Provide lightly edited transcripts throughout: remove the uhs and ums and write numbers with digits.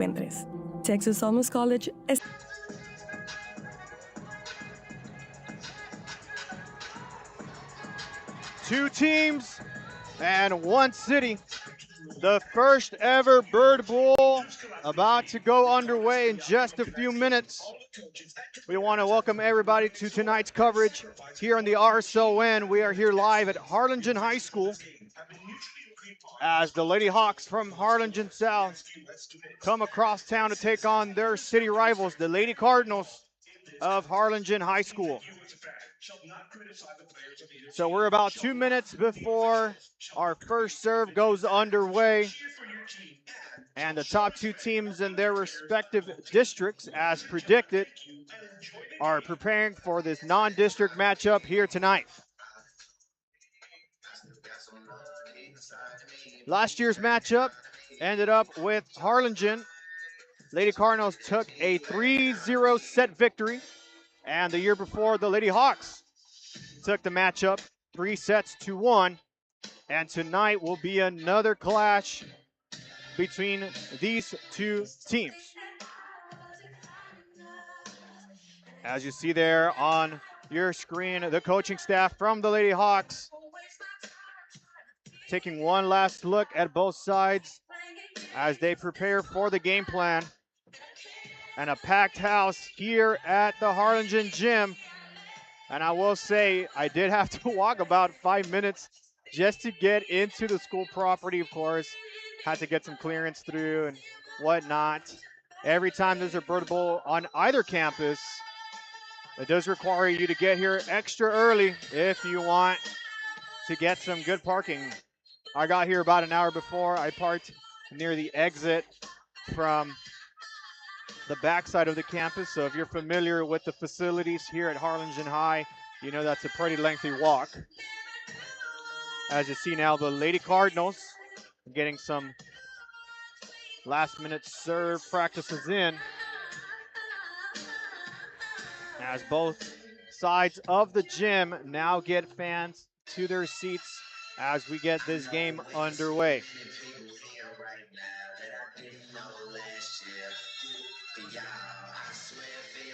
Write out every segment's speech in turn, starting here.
encuentres. Texas Almost College es... Two teams and one city. The first ever Bird Bowl about to go underway in just a few minutes. We want to welcome everybody to tonight's coverage here on the RSON. We are here live at Harlingen High School as the Lady Hawks from Harlingen South come across town to take on their city rivals, the Lady Cardinals of Harlingen High School. So we're about 2 minutes before our first serve goes underway. And the top two teams in their respective districts, as predicted, are preparing for this non-district matchup here tonight. Last year's matchup ended up with Harlingen. Lady Cardinals took a 3-0 set victory. And the year before, the Lady Hawks took the matchup 3-1. And tonight will be another clash between these two teams. As you see there on your screen, the coaching staff from the Lady Hawks taking one last look at both sides as they prepare for the game plan. And a packed house here at the Harlingen gym. And I will say, I did have to walk about 5 minutes just to get into the school property, of course. Had to get some clearance through and whatnot. Every time there's a Bird Bowl on either campus, it does require you to get here extra early if you want to get some good parking. I got here about an hour before. I parked near the exit from the backside of the campus. So if you're familiar with the facilities here at Harlingen High, you know that's a pretty lengthy walk. As you see now, the Lady Cardinals getting some last-minute serve practices in, as both sides of the gym now get fans to their seats as we get this game underway.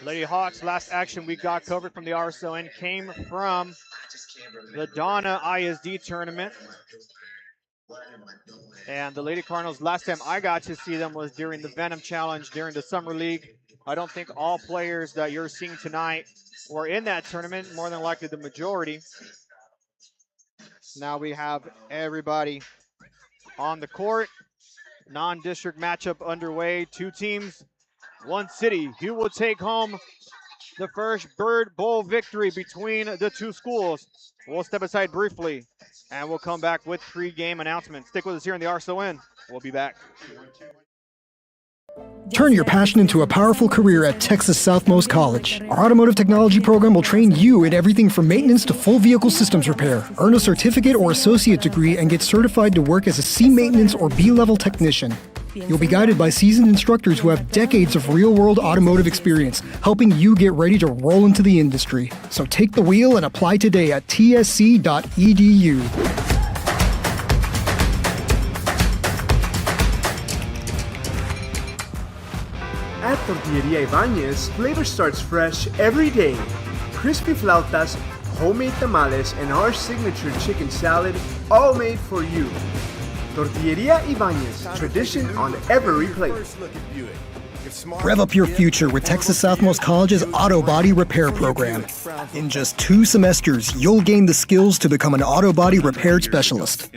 Lady Hawks, last action we got covered from the RSON came from the Donna ISD tournament. And the Lady Cardinals, last time I got to see them was during the Venom Challenge during the Summer League. I don't think all players that you're seeing tonight were in that tournament, more than likely the majority. Now we have everybody on the court. Non-district matchup underway. Two teams, one city. Who will take home the first Bird Bowl victory between the two schools? We'll step aside briefly, and we'll come back with pre-game announcements. Stick with us here in the RSON. We'll be back. Turn your passion into a powerful career at Texas Southmost College. Our automotive technology program will train you in everything from maintenance to full vehicle systems repair. Earn a certificate or associate degree and get certified to work as a C maintenance or B-level technician. You'll be guided by seasoned instructors who have decades of real-world automotive experience, helping you get ready to roll into the industry. So take the wheel and apply today at tsc.edu. At Tortilleria Ibanez, flavor starts fresh every day. Crispy flautas, homemade tamales, and our signature chicken salad, all made for you. Tortilleria Ibanez, tradition on every plate. Rev up your future with Texas Southmost College's Auto Body Repair Program. In just 2 semesters, you'll gain the skills to become an auto body repair specialist.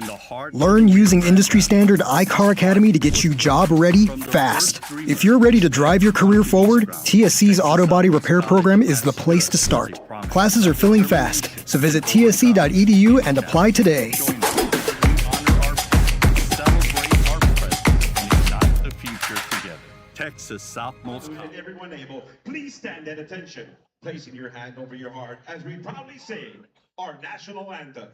Learn using industry standard iCar Academy to get you job ready fast. If you're ready to drive your career forward, TSC's Auto Body Repair Program is the place to start. Classes are filling fast, so visit tsc.edu and apply today. Texas Southmost College. Everyone able, please stand at attention, placing your hand over your heart as we proudly sing our national anthem.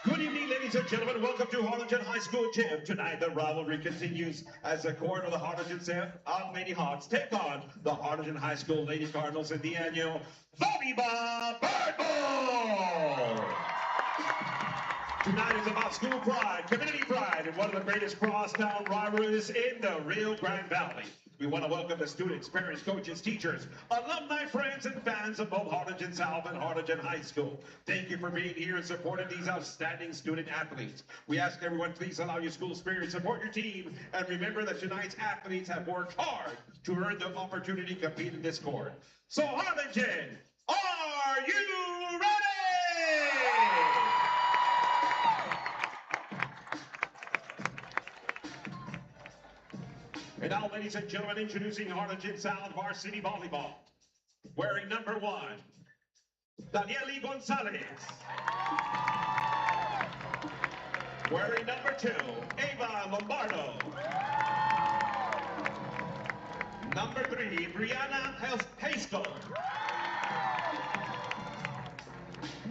Good evening, ladies and gentlemen. Welcome to Harlingen High School Gym. Tonight, the rivalry continues as the core of the Harlingen Lady Hawks take on the Harlingen High School Lady Cardinals in the annual Volleyball Bird Bowl. Tonight is about school pride, community pride, and one of the greatest crosstown rivalries in the Rio Grande Valley. We want to welcome the students, parents, coaches, teachers, alumni, friends, and fans of both Harlingen South and Harlingen High School. Thank you for being here and supporting these outstanding student athletes. We ask everyone, please allow your school spirit, support your team, and remember that tonight's athletes have worked hard to earn the opportunity to compete in this court. So Harlingen, are you ready? And now, ladies and gentlemen, introducing Harlingen South Varsity Volleyball. Wearing number 1, Danieli Gonzalez. Wearing number 2, Ava Lombardo. Number 3, Brianna Haskell.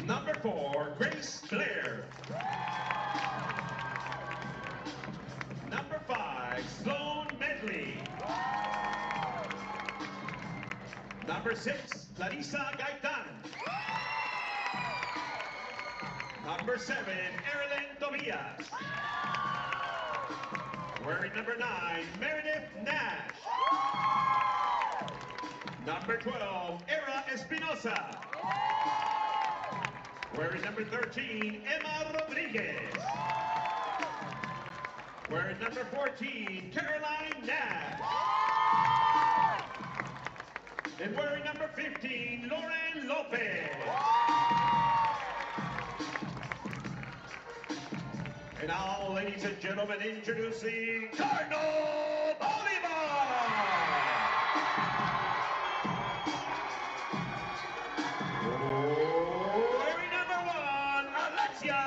Number 4, Grace Blair. Number 5, Sloan Medley. Number 6, Clarissa Gaitan. Number 7, Erilyn Tobias. Wearing number 9, Meredith Nash. Number 12, Era Espinosa. Wearing number 13, Emma Rodriguez. Wearing number 14, Caroline Nash. And wearing number 15, Lauren Lopez. And now, ladies and gentlemen, introducing Cardinal Volleyball! Wearing number 1, Alexia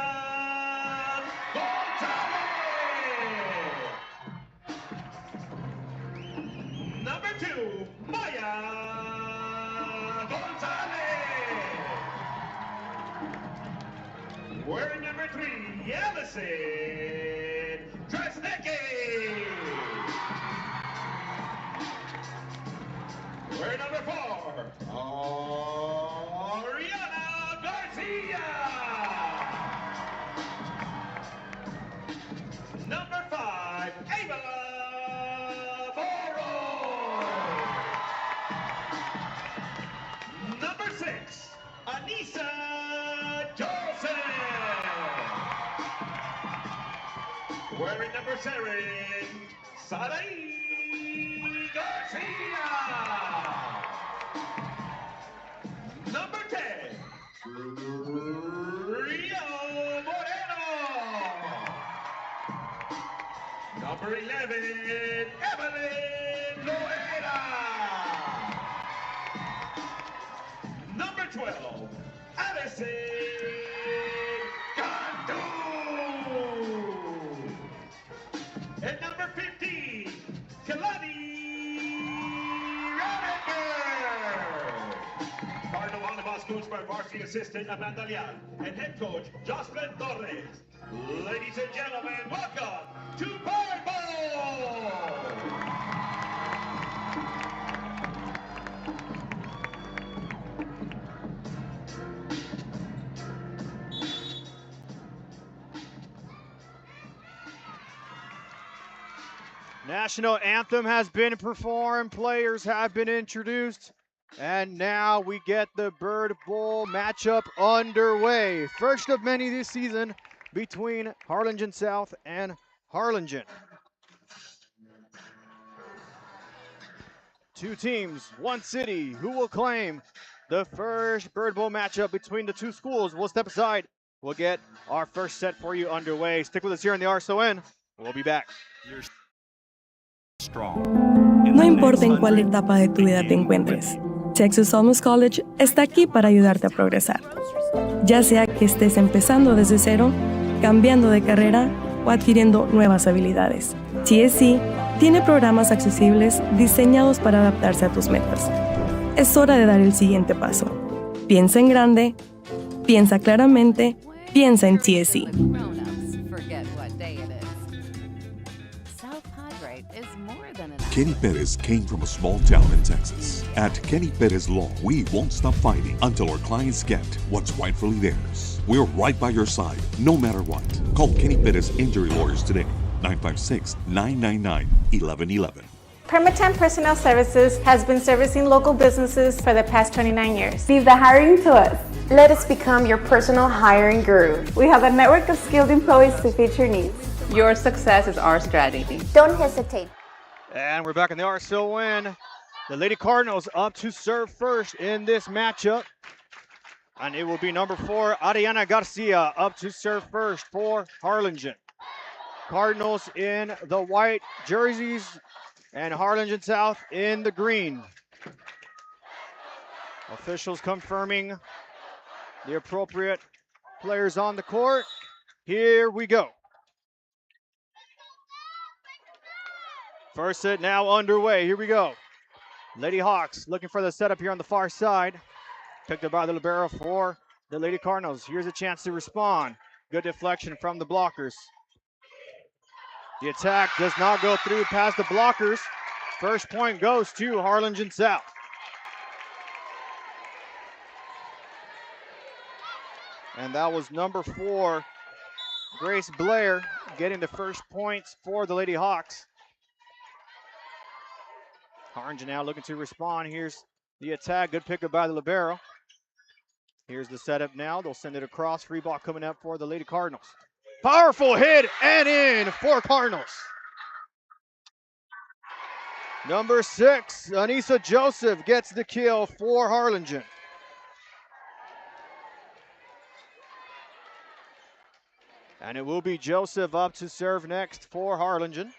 Gonzalez. Number 2, Maya Gonzalez. Wearing number 3, Ellison Tresnecki. Wearing number 4, Ariana Garcia. Number 5, Ava Boro. Number 6, Anissa Joseph. Wearing number 7, Sarai Garcia. Number 10, Rio Moreno. Number 11, Evelyn Loera. Number 12, Addison Cantu. And number 15, Kalani Radiger. Cardinal Volleyball coached by varsity assistant Amanda Lian and head coach Jocelyn Torres. Ladies and gentlemen, welcome to Volleyball! National anthem has been performed, players have been introduced, and now we get the Bird Bowl matchup underway. First of many this season between Harlingen South and Harlingen. Two teams, one city. Who will claim the first Bird Bowl matchup between the two schools? We'll step aside. We'll get our first set for you underway. Stick with us here on the RSON. We'll be back. No importa en cuál etapa de tu vida te encuentres, Texas Almus College está aquí para ayudarte a progresar. Ya sea que estés empezando desde cero, cambiando de carrera o adquiriendo nuevas habilidades, TSC tiene programas accesibles diseñados para adaptarse a tus metas. Es hora de dar el siguiente paso. Piensa en grande, piensa claramente piensa en TSC. Kenny Perez came from a small town in Texas. At Kenny Perez Law, we won't stop fighting until our clients get what's rightfully theirs. We're right by your side, no matter what. Call Kenny Perez Injury Lawyers today, 956-999-1111. Permatemp Personnel Services has been servicing local businesses for the past 29 years. Leave the hiring to us. Let us become your personal hiring guru. We have a network of skilled employees to fit your needs. Your success is our strategy. Don't hesitate. And we're back in the RSO win. The Lady Cardinals up to serve first in this matchup. And it will be number 4, Ariana Garcia, up to serve first for Harlingen. Cardinals in the white jerseys and Harlingen South in the green. Officials confirming the appropriate players on the court. Here we go. First set now underway. Here we go. Lady Hawks looking for the setup here on the far side. Picked up by the libero for the Lady Cardinals. Here's a chance to respond. Good deflection from the blockers. The attack does not go through past the blockers. First point goes to Harlingen South. And that was number 4, Grace Blair, getting the first points for the Lady Hawks. Harlingen now looking to respond. Here's the attack. Good pickup by the libero. Here's the setup now. They'll send it across. Free ball coming up for the Lady Cardinals. Powerful hit and in for Cardinals. Number 6, Anissa Joseph gets the kill for Harlingen. And it will be Joseph up to serve next for Harlingen.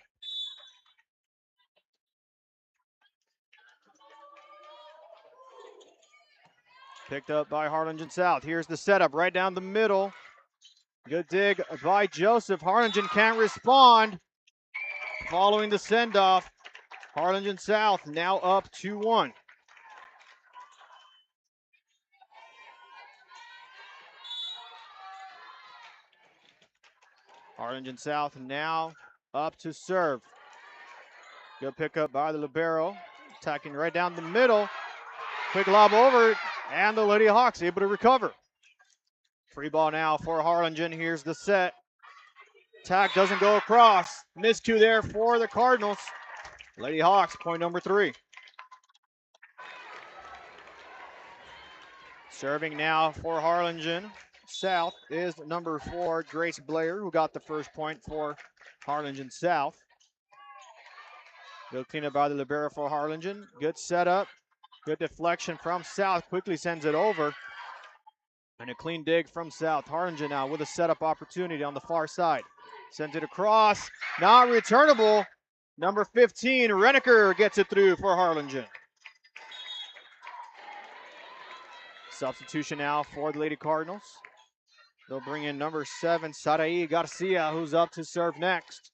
Picked up by Harlingen South. Here's the setup right down the middle. Good dig by Joseph. Harlingen can't respond. Following the send-off, Harlingen South now up 2-1. Harlingen South now up to serve. Good pickup by the libero. Attacking right down the middle. Quick lob over, and the Lady Hawks able to recover. Free ball now for Harlingen. Here's the set. Attack doesn't go across. Miscue there for the Cardinals. Lady Hawks, point number 3. Serving now for Harlingen South is number 4, Grace Blair, who got the first point for Harlingen South. Good cleanup by the libero for Harlingen. Good setup. Good deflection from South. Quickly sends it over. And a clean dig from South. Harlingen now with a setup opportunity on the far side. Sends it across. Not returnable. Number 15, Renneker gets it through for Harlingen. Substitution now for the Lady Cardinals. They'll bring in number 7, Sarai Garcia, who's up to serve next.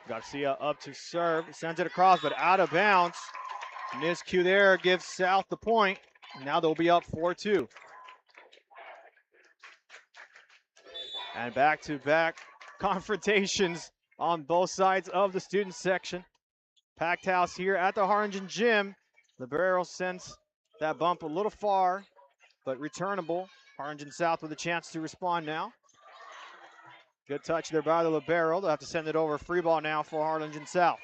Garcia up to serve, sends it across, but out of bounds. Miscue there gives South the point. Now they'll be up 4-2. And back-to-back confrontations on both sides of the student section. Packed house here at the Harlingen Gym. Libero sends that bump a little far, but returnable. Harlingen South with a chance to respond now. Good touch there by the libero. They'll have to send it over. Free ball now for Harlingen South.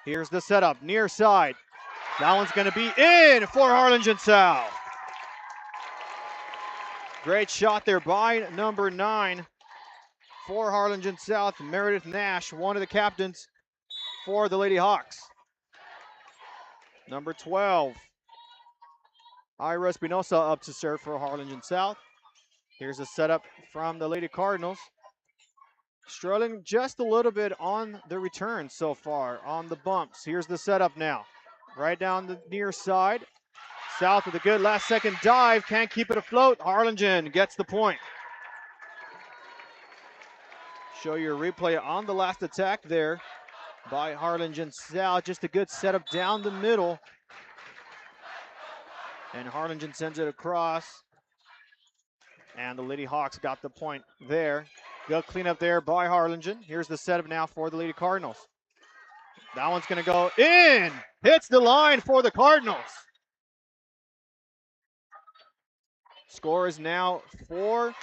Here's the setup, near side. That one's going to be in for Harlingen South. Great shot there by number 9 for Harlingen South. Meredith Nash, one of the captains for the Lady Hawks. Number 12, Ira Espinosa up to serve for Harlingen South. Here's a setup from the Lady Cardinals. Struggling just a little bit on the return so far, on the bumps. Here's the setup now. Right down the near side. South with a good last-second dive. Can't keep it afloat. Harlingen gets the point. Show you a replay on the last attack there by Harlingen South. Just a good setup down the middle. And Harlingen sends it across. And the Lady Hawks got the point there. Good cleanup there by Harlingen. Here's the setup now for the Lady Cardinals. That one's going to go in. Hits the line for the Cardinals. Score is now 4-5.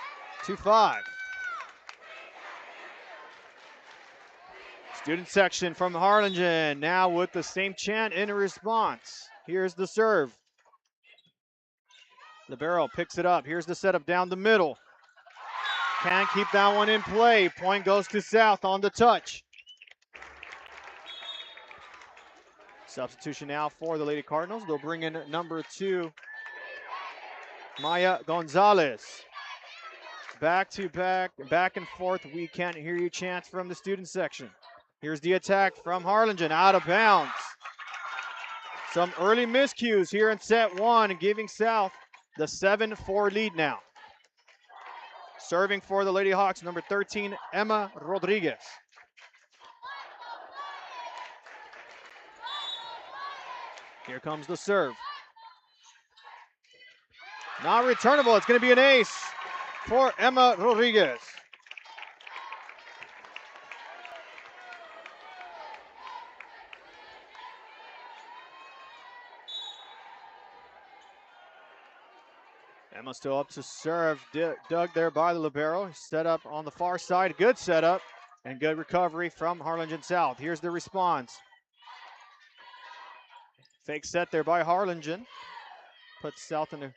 Student section from Harlingen now with the same chant in response. Here's the serve. Libero picks it up. Here's the setup down the middle. Can't keep that one in play. Point goes to South on the touch. Substitution now for the Lady Cardinals. They'll bring in number 2, Maya Gonzalez. Back to back, back and forth. We can't hear you chants from the student section. Here's the attack from Harlingen, out of bounds. Some early miscues here in set 1, giving South the 7-4 lead now. Serving for the Lady Hawks, number 13, Emma Rodriguez. Here comes the serve. Not returnable. It's going to be an ace for Emma Rodriguez. Emma still up to serve. Dug there by the libero. Set up on the far side. Good setup and good recovery from Harlingen South. Here's the response. Fake set there by Harlingen. Puts South in an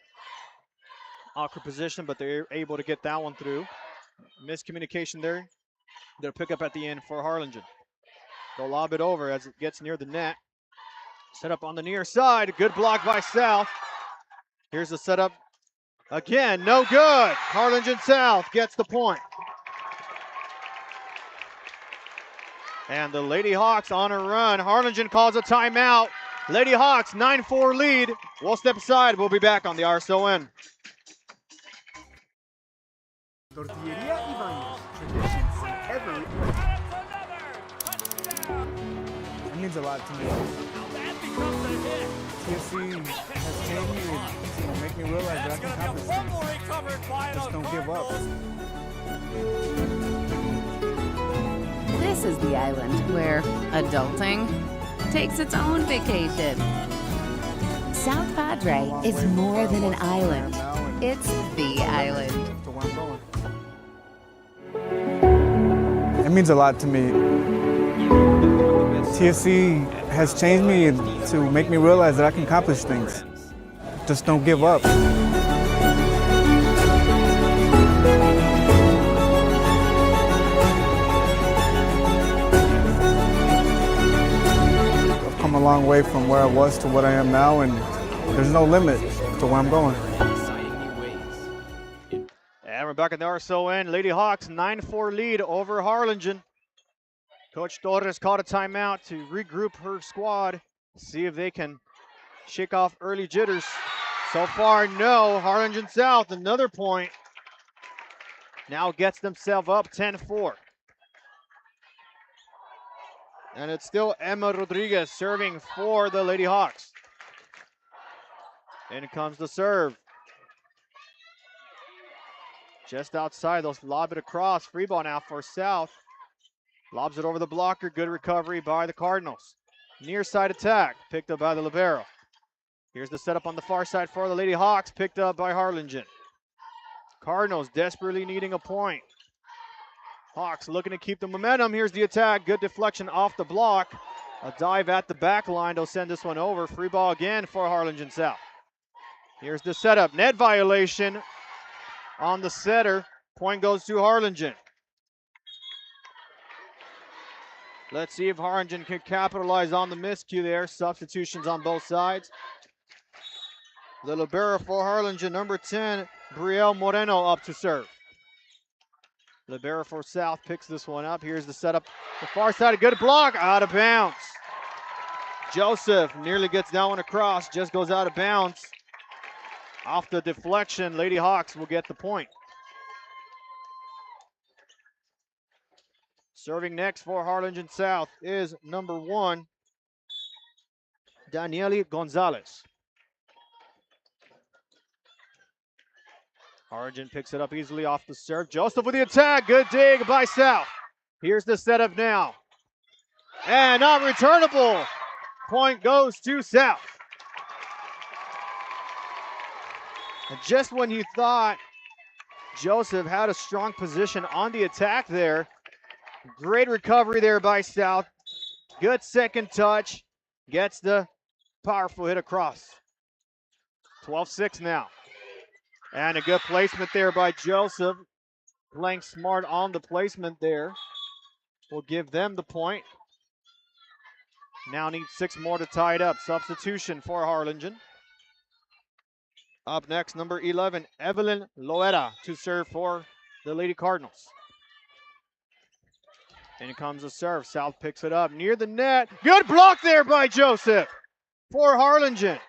awkward position, but they're able to get that one through. Miscommunication there. They'll pick up at the end for Harlingen. They'll lob it over as it gets near the net. Set up on the near side. Good block by South. Here's the setup. Again, no good. Harlingen South gets the point. And the Lady Hawks on a run. Harlingen calls a timeout. Lady Hawks, 9-4 lead. We'll step aside. We'll be back on the RSON. Tortilleria Ibanez, tradition on every plate. It means a lot to me. TFC has changed me to make me realize that I can accomplish things. Just don't give up. This is the island where adulting takes its own vacation. South Padre is more than an island. It's the island. To where I'm going. It means a lot to me. TFC has changed me to make me realize that I can accomplish things. Just don't give up. I've come a long way from where I was to what I am now, and there's no limit to where I'm going. And we're back at the RSON. Lady Hawks, 9-4 lead over Harlingen. Coach Torres called a timeout to regroup her squad, see if they can shake off early jitters. So far, no. Harlingen South, another point. Now gets themselves up 10-4. And it's still Emma Rodriguez serving for the Lady Hawks. In comes the serve. Just outside, they'll lob it across. Free ball now for South. Lobs it over the blocker. Good recovery by the Cardinals. Near side attack, picked up by the libero. Here's the setup on the far side for the Lady Hawks, picked up by Harlingen. Cardinals desperately needing a point. Hawks looking to keep the momentum. Here's the attack. Good deflection off the block. A dive at the back line. They'll send this one over. Free ball again for Harlingen South. Here's the setup. Net violation on the setter. Point goes to Harlingen. Let's see if Harlingen can capitalize on the miscue there. Substitutions on both sides. The libero for Harlingen, number 10, Brielle Moreno up to serve. Libero for South picks this one up. Here's the setup. The far side, a good block, out of bounds. Joseph nearly gets that one across, just goes out of bounds. Off the deflection, Lady Hawks will get the point. Serving next for Harlingen South is number 1, Daniele Gonzalez. Harlingen picks it up easily off the serve. Joseph with the attack. Good dig by South. Here's the setup now. And not returnable. Point goes to South. And just when you thought Joseph had a strong position on the attack there, great recovery there by South. Good second touch. Gets the powerful hit across. 12-6 now. And a good placement there by Joseph. Playing smart on the placement there. Will give them the point. Now need 6 more to tie it up. Substitution for Harlingen. Up next, number 11, Evelyn Loera to serve for the Lady Cardinals. In comes the serve. South picks it up near the net. Good block there by Joseph for Harlingen.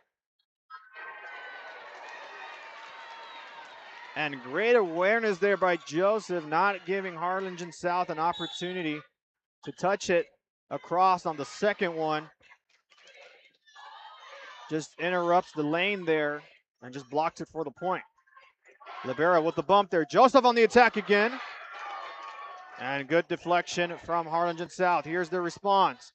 And great awareness there by Joseph, not giving Harlingen South an opportunity to touch it across on the second one. Just interrupts the lane there and just blocks it for the point. Libera with the bump there. Joseph on the attack again. And good deflection from Harlingen South. Here's the response.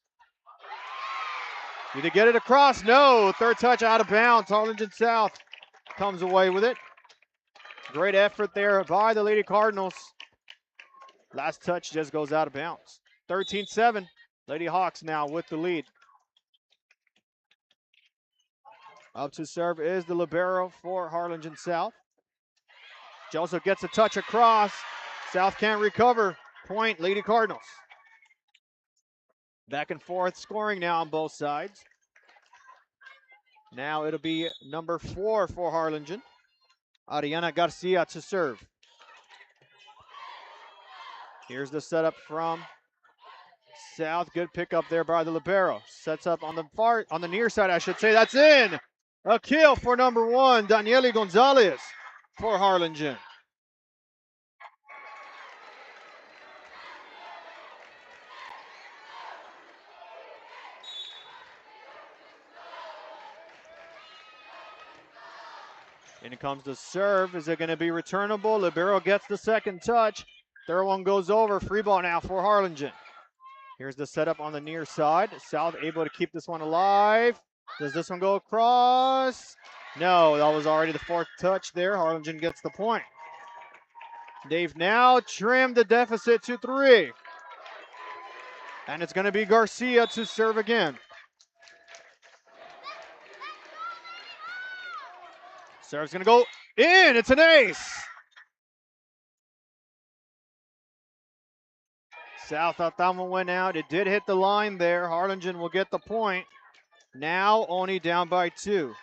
Did he get it across? No. Third touch out of bounds. Harlingen South comes away with it. Great effort there by the Lady Cardinals. Last touch just goes out of bounds. 13-7. Lady Hawks now with the lead. Up to serve is the libero for Harlingen South. Joseph gets a touch across. South can't recover. Point, Lady Cardinals. Back and forth scoring now on both sides. Now it'll be number 4 for Harlingen. Ariana Garcia to serve. Here's the setup from South. Good pickup there by the libero. Sets up on the near side, I should say. That's in. A kill for number 1, Daniele Gonzalez for Harlingen. In comes the serve. Is it going to be returnable? Libero gets the second touch. Third one goes over. Free ball now for Harlingen. Here's the setup on the near side. South able to keep this one alive. Does this one go across? No, that was already the 4th touch there. Harlingen gets the point. They've now trimmed the deficit to 3. And it's going to be Garcia to serve again. Serve's going to go in. It's an ace. South thought that one went out. It did hit the line there. Harlingen will get the point. Now only down by 2.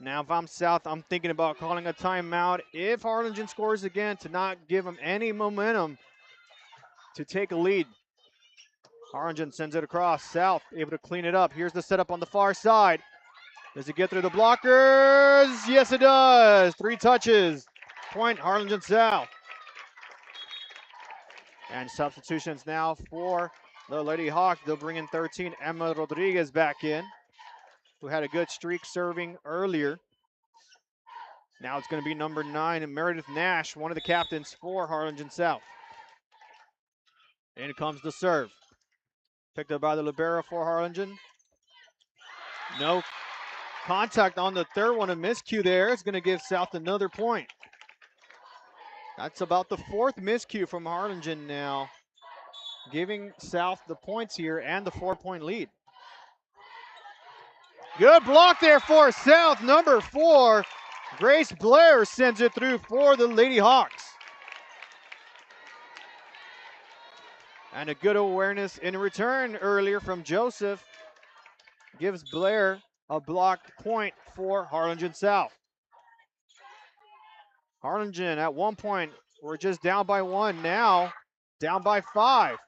Now if I'm South, I'm thinking about calling a timeout. If Harlingen scores again, to not give them any momentum to take a lead. Harlingen sends it across. South able to clean it up. Here's the setup on the far side. Does it get through the blockers? Yes, it does. 3 touches. Point, Harlingen South. And substitutions now for the Lady Hawks. They'll bring in 13. Emma Rodriguez back in, who had a good streak serving earlier. Now it's going to be number 9, and Meredith Nash, one of the captains for Harlingen South. In comes the serve. Picked up by the libero for Harlingen. No contact on the third one. A miscue there. It's going to give South another point. That's about the 4th miscue from Harlingen now, giving South the points here and the 4-point lead. Good block there for South. Number 4, Grace Blair sends it through for the Lady Hawks. And a good awareness in return earlier from Joseph gives Blair a blocked point for Harlingen South. Harlingen at one point were just down by 1, now down by 5.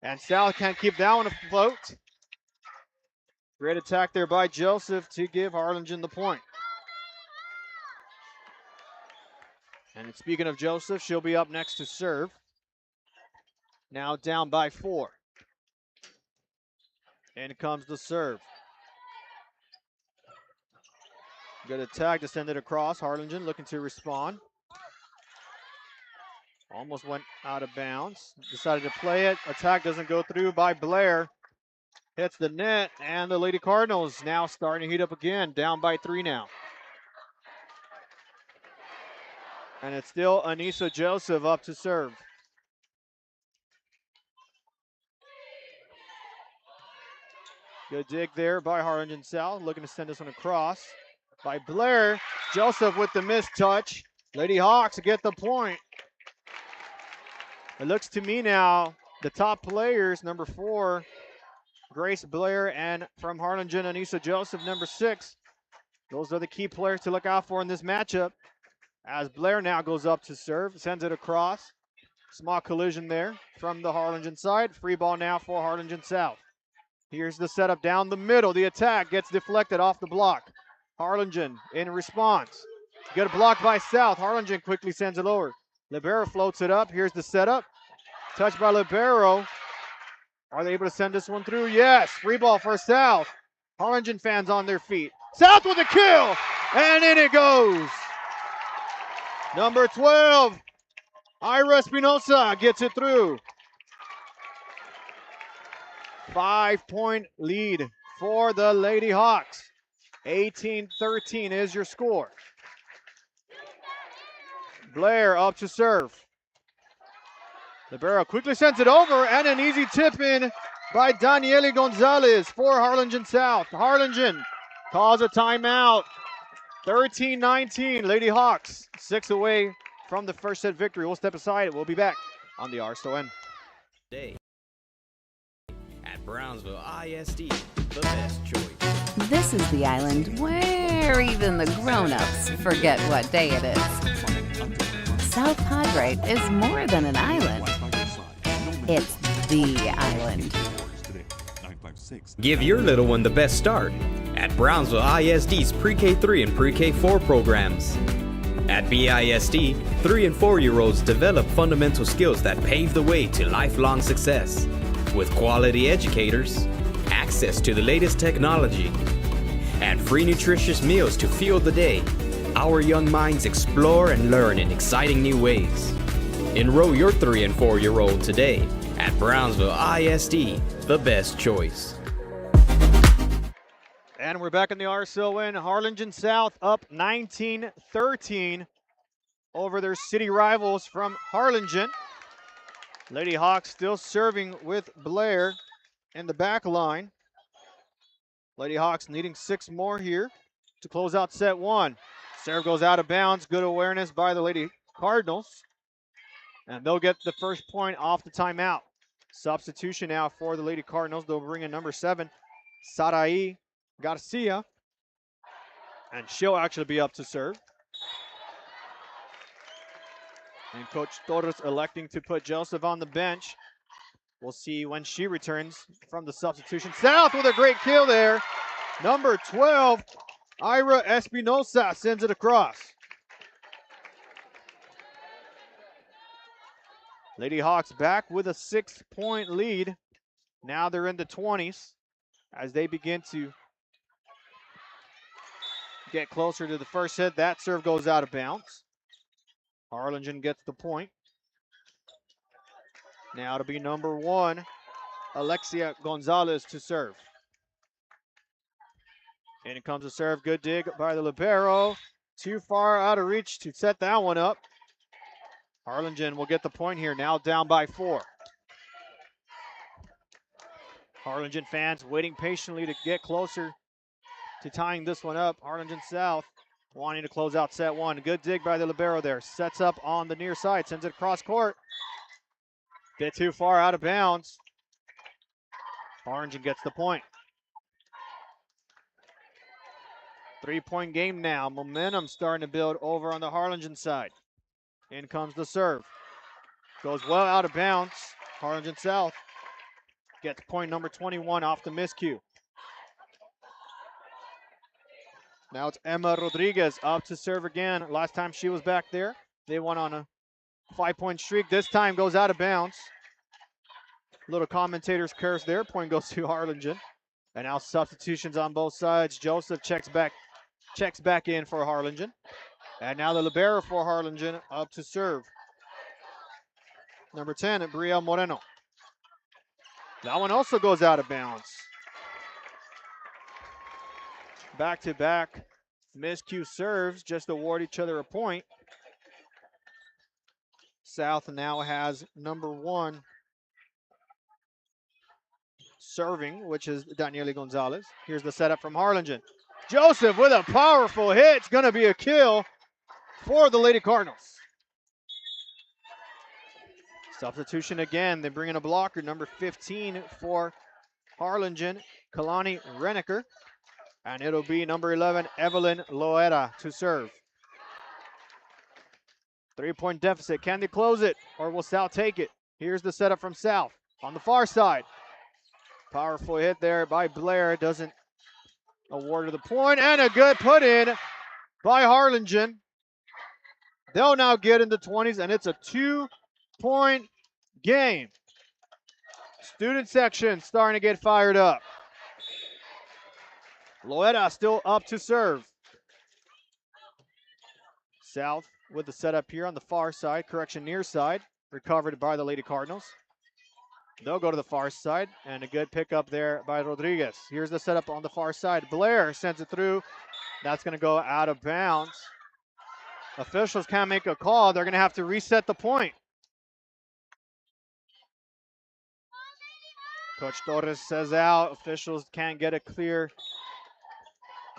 And South can't keep that one afloat. Great attack there by Joseph to give Harlingen the point. And speaking of Joseph, she'll be up next to serve. Now down by 4. In comes the serve. Good attack to send it across. Harlingen looking to respond. Almost went out of bounds. Decided to play it. Attack doesn't go through by Blair. Hits the net, and the Lady Cardinals now starting to heat up again. Down by 3 now. And it's still Anissa Joseph up to serve. Good dig there by Harlingen South. Looking to send this one across by Blair. Joseph with the missed touch. Lady Hawks get the point. It looks to me now, the top players, number 4, Grace Blair, and from Harlingen, Anissa Joseph, number 6. Those are the key players to look out for in this matchup. As Blair now goes up to serve, sends it across. Small collision there from the Harlingen side. Free ball now for Harlingen South. Here's the setup down the middle. The attack gets deflected off the block. Harlingen in response. Good block by South. Harlingen quickly sends it over. Libero floats it up. Here's the setup. Touched by Libero. Are they able to send this one through? Yes. Free ball for South. Harlingen fans on their feet. South with a kill. And in it goes. Number 12. Ira Espinosa gets it through. 5-point lead for the Lady Hawks. 18-13 is your score. Blair up to serve. Libero quickly sends it over, and an easy tip in by Daniele Gonzalez for Harlingen South. Harlingen calls a timeout. 13-19, Lady Hawks, 6 away from the first set victory. We'll step aside. We'll be back on the RSON. At Brownsville ISD, the best choice. This is the island where even the grown-ups forget what day it is. South Padre is more than an island. It's the island. Give your little one the best start at Brownsville ISD's Pre-K3 and Pre-K4 programs. At BISD, 3 and 4-year-olds develop fundamental skills that pave the way to lifelong success. With quality educators, access to the latest technology, and free nutritious meals to fuel the day, our young minds explore and learn in exciting new ways. Enroll your 3 and 4-year-old today at Brownsville ISD, the best choice. And we're back in the RSON. Harlingen South up 19-13 over their city rivals from Harlingen. Lady Hawks still serving with Blair in the back line. Lady Hawks needing 6 more here to close out set 1. Serve goes out of bounds. Good awareness by the Lady Cardinals. And they'll get the first point off the timeout. Substitution now for the Lady Cardinals. They'll bring in number 7, Sarai Garcia. And she'll actually be up to serve. And Coach Torres electing to put Joseph on the bench. We'll see when she returns from the substitution. South with a great kill there. Number 12, Ira Espinosa sends it across. Lady Hawks back with a 6-point lead. Now they're in the 20s as they begin to get closer to the first set. That serve goes out of bounds. Harlingen gets the point. Now it'll be number 1, Alexia Gonzalez to serve. In comes a serve. Good dig by the libero. Too far out of reach to set that one up. Harlingen will get the point here, now down by 4. Harlingen fans waiting patiently to get closer to tying this one up. Harlingen South wanting to close out set 1. Good dig by the libero there. Sets up on the near side, sends it across court. Bit too far out of bounds. Harlingen gets the point. 3-point game now. Momentum starting to build over on the Harlingen side. In comes the serve. Goes well out of bounds. Harlingen South gets point number 21 off the miscue. Now it's Emma Rodriguez up to serve again. Last time she was back there, they went on a 5-point streak. This time goes out of bounds. Little commentator's curse there. Point goes to Harlingen. And now substitutions on both sides. Joseph checks back checks back in for Harlingen. And now the libero for Harlingen up to serve. Number 10, Brielle Moreno. That one also goes out of bounds. Back-to-back miscue serves just award each other a point. South now has number 1 serving, which is Daniele Gonzalez. Here's the setup from Harlingen. Joseph with a powerful hit. It's going to be a kill for the Lady Cardinals. Substitution again. They bring in a blocker, number 15 for Harlingen, Kalani Reneker. And it'll be number 11, Evelyn Loera to serve. 3-point deficit. Can they close it, or will South take it? Here's the setup from South on the far side. Powerful hit there by Blair. Doesn't award the point, and a good put in by Harlingen. They'll now get in the 20s, and it's a 2-point game. Student section starting to get fired up. Loera still up to serve. South with the setup here on the far side, correction near side, recovered by the Lady Cardinals. They'll go to the far side, and a good pickup there by Rodriguez. Here's the setup on the far side. Blair sends it through. That's going to go out of bounds. Officials can't make a call. They're going to have to reset the point. Coach Torres says out. Officials can't get a clear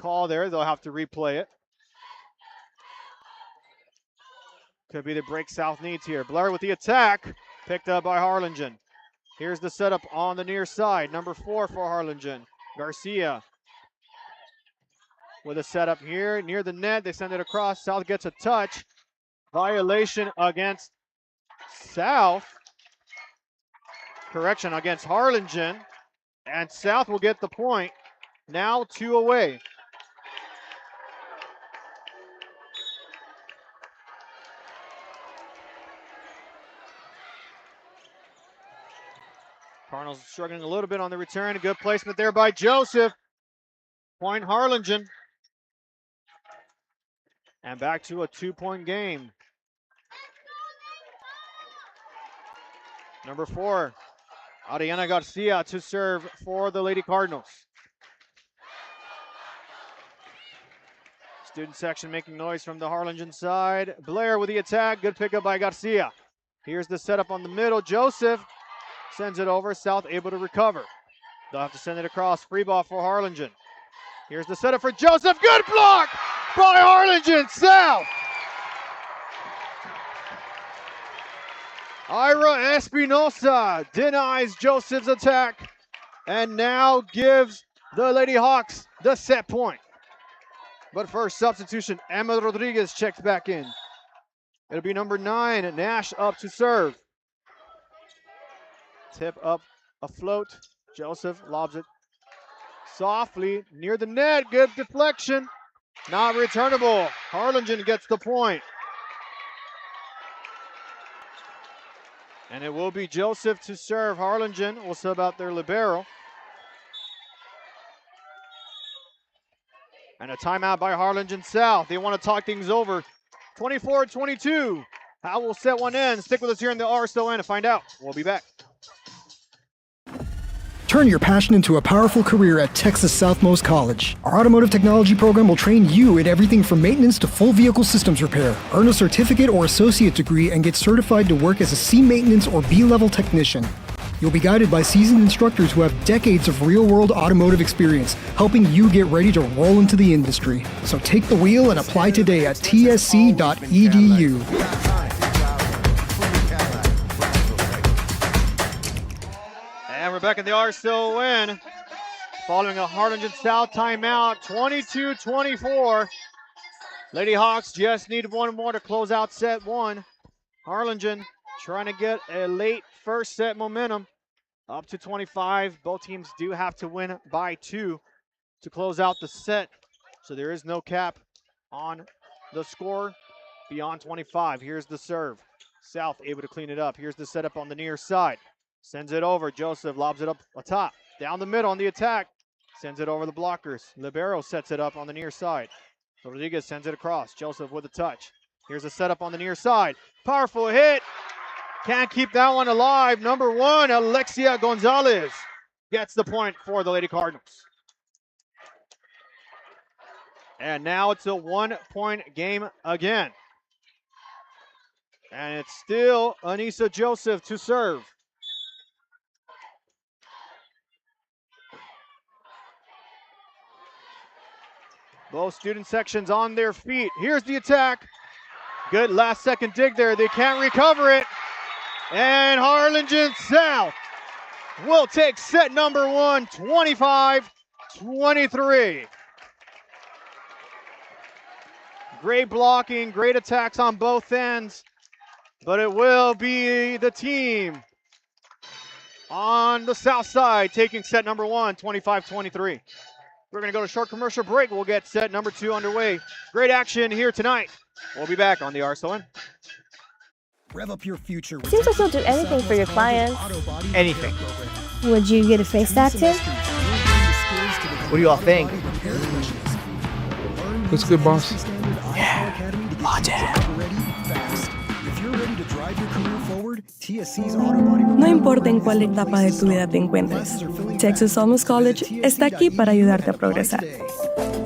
call there. They'll have to replay it. Could be the break South needs here. Blair with the attack. Picked up by Harlingen. Here's the setup on the near side. Number 4 for Harlingen. Garcia with a setup here near the net. They send it across. South gets a touch. Violation against South. Correction against Harlingen. And South will get the point. Now 2 away. Cardinals struggling a little bit on the return. A good placement there by Joseph. Point Harlingen. And back to a 2-point game. Number 4, Ariana Garcia to serve for the Lady Cardinals. Student section making noise from the Harlingen side. Blair with the attack. Good pickup by Garcia. Here's the setup on the middle. Joseph sends it over. South able to recover. They'll have to send it across. Free ball for Harlingen. Here's the setup for Joseph. Good block by Harlingen. South. Ira Espinosa denies Joseph's attack and now gives the Lady Hawks the set point. But first, substitution. Emma Rodriguez checks back in. It'll be number 9, Nash up to serve. Tip up afloat. Joseph lobs it softly near the net. Good deflection. Not returnable. Harlingen gets the point. And it will be Joseph to serve. Harlingen will sub out their libero. And a timeout by Harlingen South. They want to talk things over. 24-22. How will set one in? Stick with us here in the RSON to find out. We'll be back. Turn your passion into a powerful career at Texas Southmost College. Our automotive technology program will train you in everything from maintenance to full vehicle systems repair. Earn a certificate or associate degree and get certified to work as a C maintenance or B-level technician. You'll be guided by seasoned instructors who have decades of real-world automotive experience, helping you get ready to roll into the industry. So take the wheel and apply today at tsc.edu. And we're back in the RSON following a Harlingen South timeout, 22-24. Lady Hawks just need one more to close out set 1. Harlingen trying to get a late first set momentum up to 25. Both teams do have to win by 2 to close out the set. So there is no cap on the score beyond 25. Here's the serve. South able to clean it up. Here's the setup on the near side. Sends it over. Joseph lobs it up atop. Down the middle on the attack. Sends it over the blockers. Libero sets it up on the near side. Rodriguez sends it across. Joseph with a touch. Here's a setup on the near side. Powerful hit. Can't keep that one alive. Number 1, Alexia Gonzalez gets the point for the Lady Cardinals. And now it's a 1-point game again. And it's still Anissa Joseph to serve. Both student sections on their feet. Here's the attack. Good last second dig there. They can't recover it. And Harlingen South will take set number 1, 25-23. Great blocking, great attacks on both ends. But it will be the team on the south side taking set number 1, 25-23. We're going to go to short commercial break. We'll get set number 2 underway. Great action here tonight. We'll be back on the RSON. Rev up your future. Seems like you'll do anything for your clients. Anything. Would you get a face tattoo? What do you all think? Looks good, boss. Yeah, watch it. If you're ready to drive your career forward, TSC's Auto Body No importa en cuál etapa de tu vida te encuentres, Texas Almost College está aquí para ayudarte a progresar.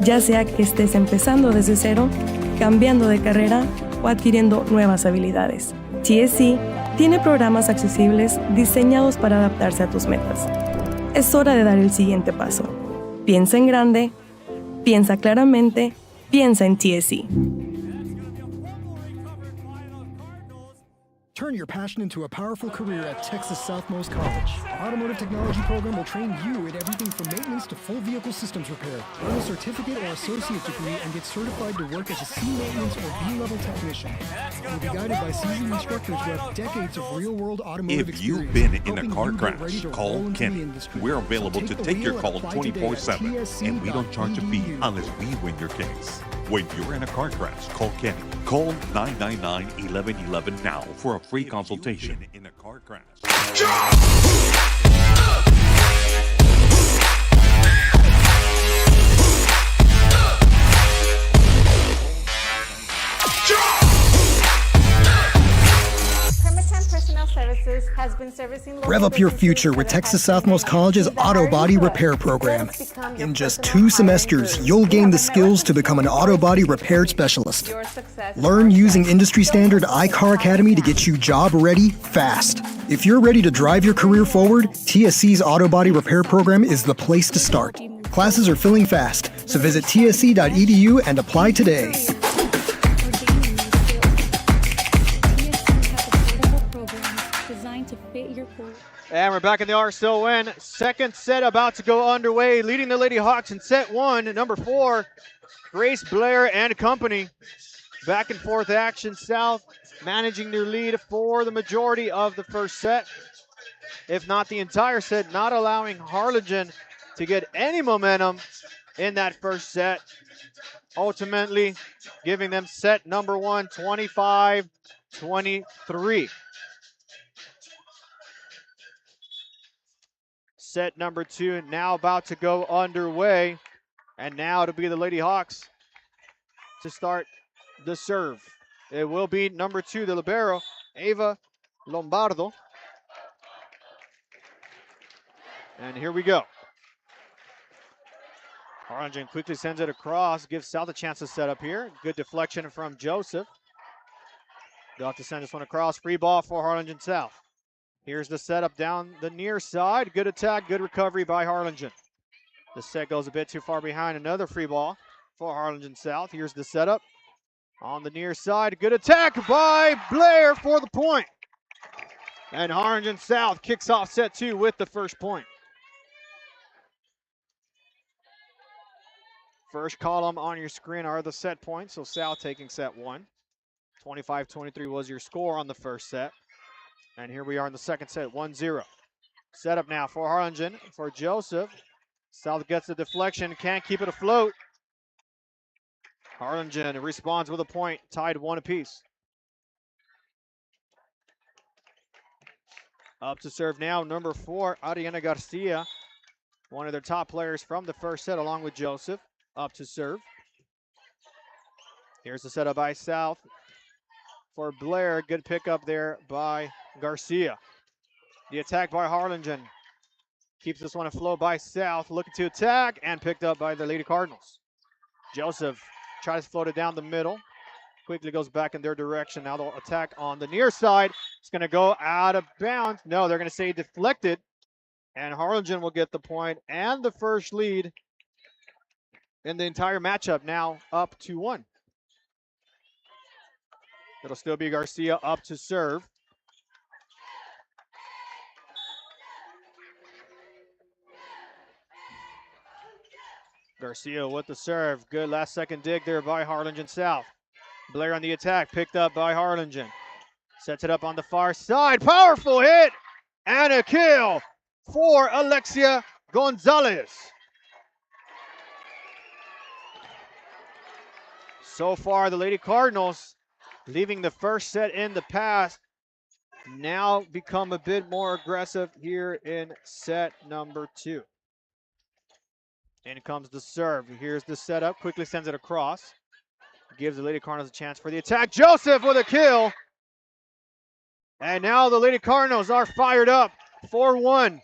Ya sea que estés empezando desde cero, cambiando de carrera o adquiriendo nuevas habilidades, TSC tiene programas accesibles diseñados para adaptarse a tus metas. Es hora de dar el siguiente paso. Piensa en grande, piensa claramente, piensa en TSC. Turn your passion into a powerful career at Texas Southmost College. Our automotive technology program will train you in everything from maintenance to full vehicle systems repair. Earn a certificate or associate degree and get certified to work as a C maintenance or B-level technician. You'll be guided by seasoned instructors who have decades of real-world automotive If experience. you've been in a car crash, call Kenny. We're available to take your call 24/7, and we don't charge a fee unless we win your case. When you're in a car crash, call Kenny. Call 999-1111 now for a free consultation. In a car crash. Personnel Services has been servicing local Rev up your businesses future for with the Texas past Southmost 29 College's years. Auto Body Repair Program. In just 2 semesters, you'll gain the skills to become an auto body repair specialist. Your success is Learn our using success. industry standard iCar Academy to get you job ready fast. If you're ready to drive your career forward, TSC's Auto Body Repair Program is the place to start. Classes are filling fast, so visit tsc.edu and apply today. And we're back in the RSON. Second set about to go underway. Leading the Lady Hawks in set 1, number 4, Grace Blair and company. Back and forth action. South managing their lead for the majority of the first set, if not the entire set, not allowing Harlingen to get any momentum in that first set. Ultimately giving them set number 1, 25-23. Set number 2 now about to go underway. And now to be the Lady Hawks to start the serve. It will be number 2, the libero, Ava Lombardo. And here we go. Harlingen quickly sends it across, gives South a chance to set up here. Good deflection from Joseph. They'll have to send this one across. Free ball for Harlingen South. Here's the setup down the near side. Good attack, good recovery by Harlingen. The set goes a bit too far behind. Another free ball for Harlingen South. Here's the setup on the near side. Good attack by Blair for the point. And Harlingen South kicks off set 2 with the first point. First column on your screen are the set points. So South taking set 1. 25-23 was your score on the first set. And here we are in the second set, 1-0. Setup now for Harlingen, for Joseph. South gets the deflection, can't keep it afloat. Harlingen responds with a point, tied 1 apiece. Up to serve now, number 4, Ariana Garcia. One of their top players from the first set, along with Joseph. Up to serve. Here's the setup by South for Blair. Good pickup there by Garcia. The attack by Harlingen. Keeps this one afloat by South. Looking to attack and picked up by the Lady Cardinals. Joseph tries to float it down the middle. Quickly goes back in their direction. Now they'll attack on the near side. It's going to go out of bounds. No, they're going to say deflected. And Harlingen will get the point and the first lead in the entire matchup, now up 2-1. It'll still be Garcia up to serve. Garcia with the serve. Good last second dig there by Harlingen South. Blair on the attack, picked up by Harlingen. Sets it up on the far side. Powerful hit and a kill for Alexia Gonzalez. So far, the Lady Cardinals, leaving the first set in the past, now become a bit more aggressive here in set number 2. In comes the serve. Here's the setup. Quickly sends it across. Gives the Lady Cardinals a chance for the attack. Joseph with a kill. And now the Lady Cardinals are fired up. 4-1.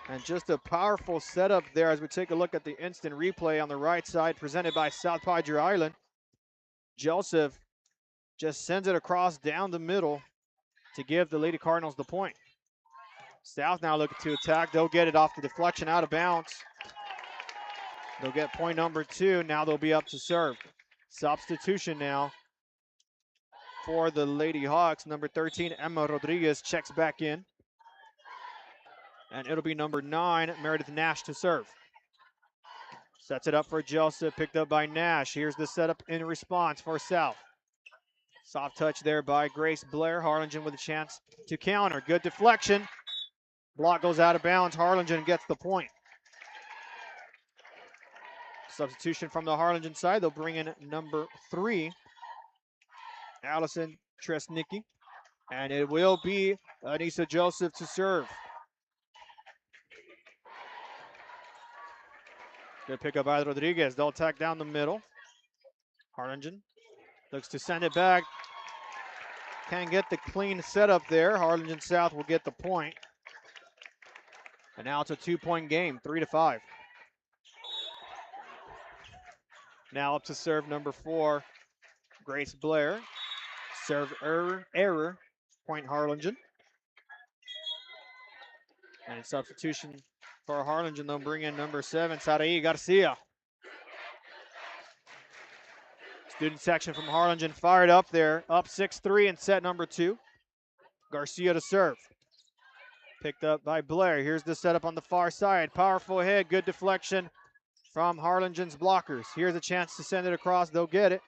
And just a powerful setup there as we take a look at the instant replay on the right side presented by South Padre Island. Joseph just sends it across down the middle to give the Lady Cardinals the point. South now looking to attack. They'll get it off the deflection out of bounds. They'll get point number 2. Now they'll be up to serve. Substitution now for the Lady Hawks. Number 13, Emma Rodriguez checks back in. And it'll be number 9, Meredith Nash to serve. Sets it up for Joseph, picked up by Nash. Here's the setup in response for South. Soft touch there by Grace Blair. Harlingen with a chance to counter. Good deflection. Block goes out of bounds. Harlingen gets the point. Substitution from the Harlingen side. They'll bring in number 3, Allison Tresnicki. And it will be Anissa Joseph to serve. Good pickup by Rodriguez. They'll attack down the middle. Harlingen looks to send it back. Can't get the clean setup there. Harlingen South will get the point. And now it's a 2-point game, 3-5. Now up to serve number 4, Grace Blair. Serve error, point Harlingen. And in substitution for Harlingen, they'll bring in number 7, Sarai Garcia. Student section from Harlingen fired up there, up 6-3 in set number 2. Garcia to serve. Picked up by Blair. Here's the setup on the far side. Powerful hit, good deflection from Harlingen's blockers. Here's a chance to send it across. They'll get it.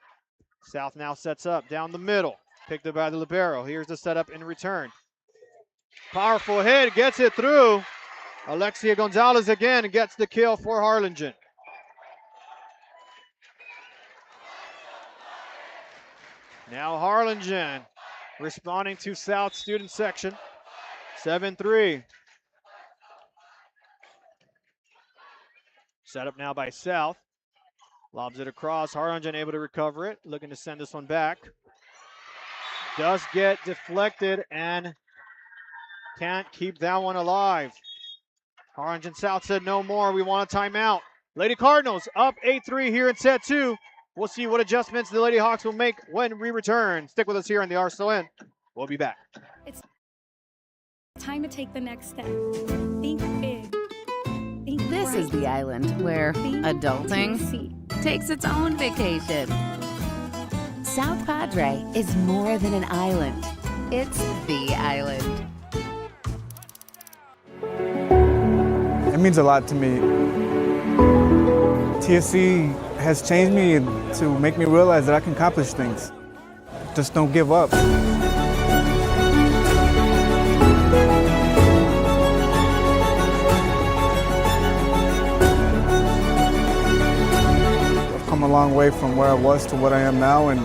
South now sets up down the middle. Picked up by the libero. Here's the setup in return. Powerful hit, gets it through. Alexia Gonzalez again gets the kill for Harlingen. Now Harlingen responding to South student section. 7-3. Set up now by South. Lobs it across. Harlingen able to recover it. Looking to send this one back. Does get deflected and can't keep that one alive. Harlingen South said no more. We want a timeout. Lady Cardinals up 8-3 here in set 2. We'll see what adjustments the Lady Hawks will make when we return. Stick with us here on the RSON. We'll be back. It's time to take the next step. Think big. Think This bright. is the island where Think adulting TC. takes its own vacation. South Padre is more than an island. It's the island. It means a lot to me. TSC has changed me to make me realize that I can accomplish things. Just don't give up. I've come a long way from where I was to what I am now, and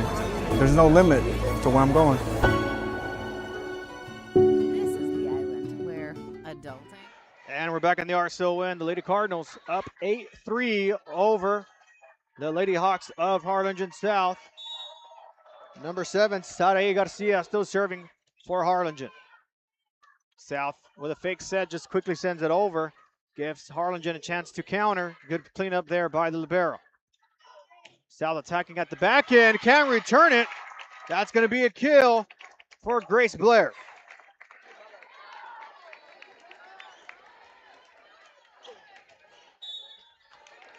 there's no limit to where I'm going. This is the island where adulting. And we're we're back in the RSO win. The Lady Cardinals up 8-3 over the Lady Hawks of Harlingen South. Number 7, Sarai Garcia, still serving for Harlingen. South with a fake set, just quickly sends it over. Gives Harlingen a chance to counter. Good cleanup there by the libero. South attacking at the back end, can't return it. That's going to be a kill for Grace Blair.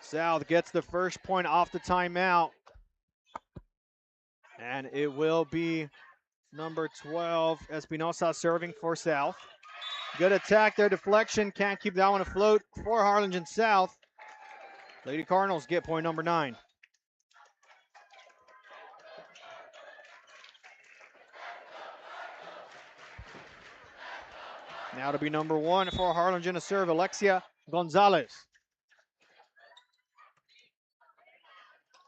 South gets the first point off the timeout. And it will be number 12, Espinosa, serving for South. Good attack there, deflection. Can't keep that one afloat for Harlingen South. Lady Cardinals get point number 9. Now to be number 1 for Harlingen to serve, Alexia Gonzalez.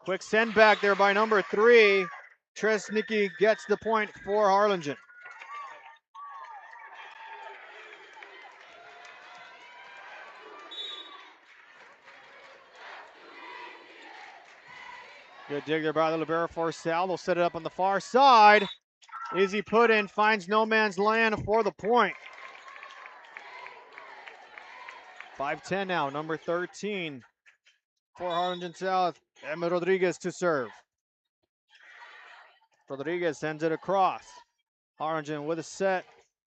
Quick send back there by number 3. Tresnicki gets the point for Harlingen. Good dig there by the libero for Sal. They'll set it up on the far side. Easy put in, finds no man's land for the point. 5-10 now, number 13 for Harlingen South. Emma Rodriguez to serve. Rodriguez sends it across. Harlingen with a set.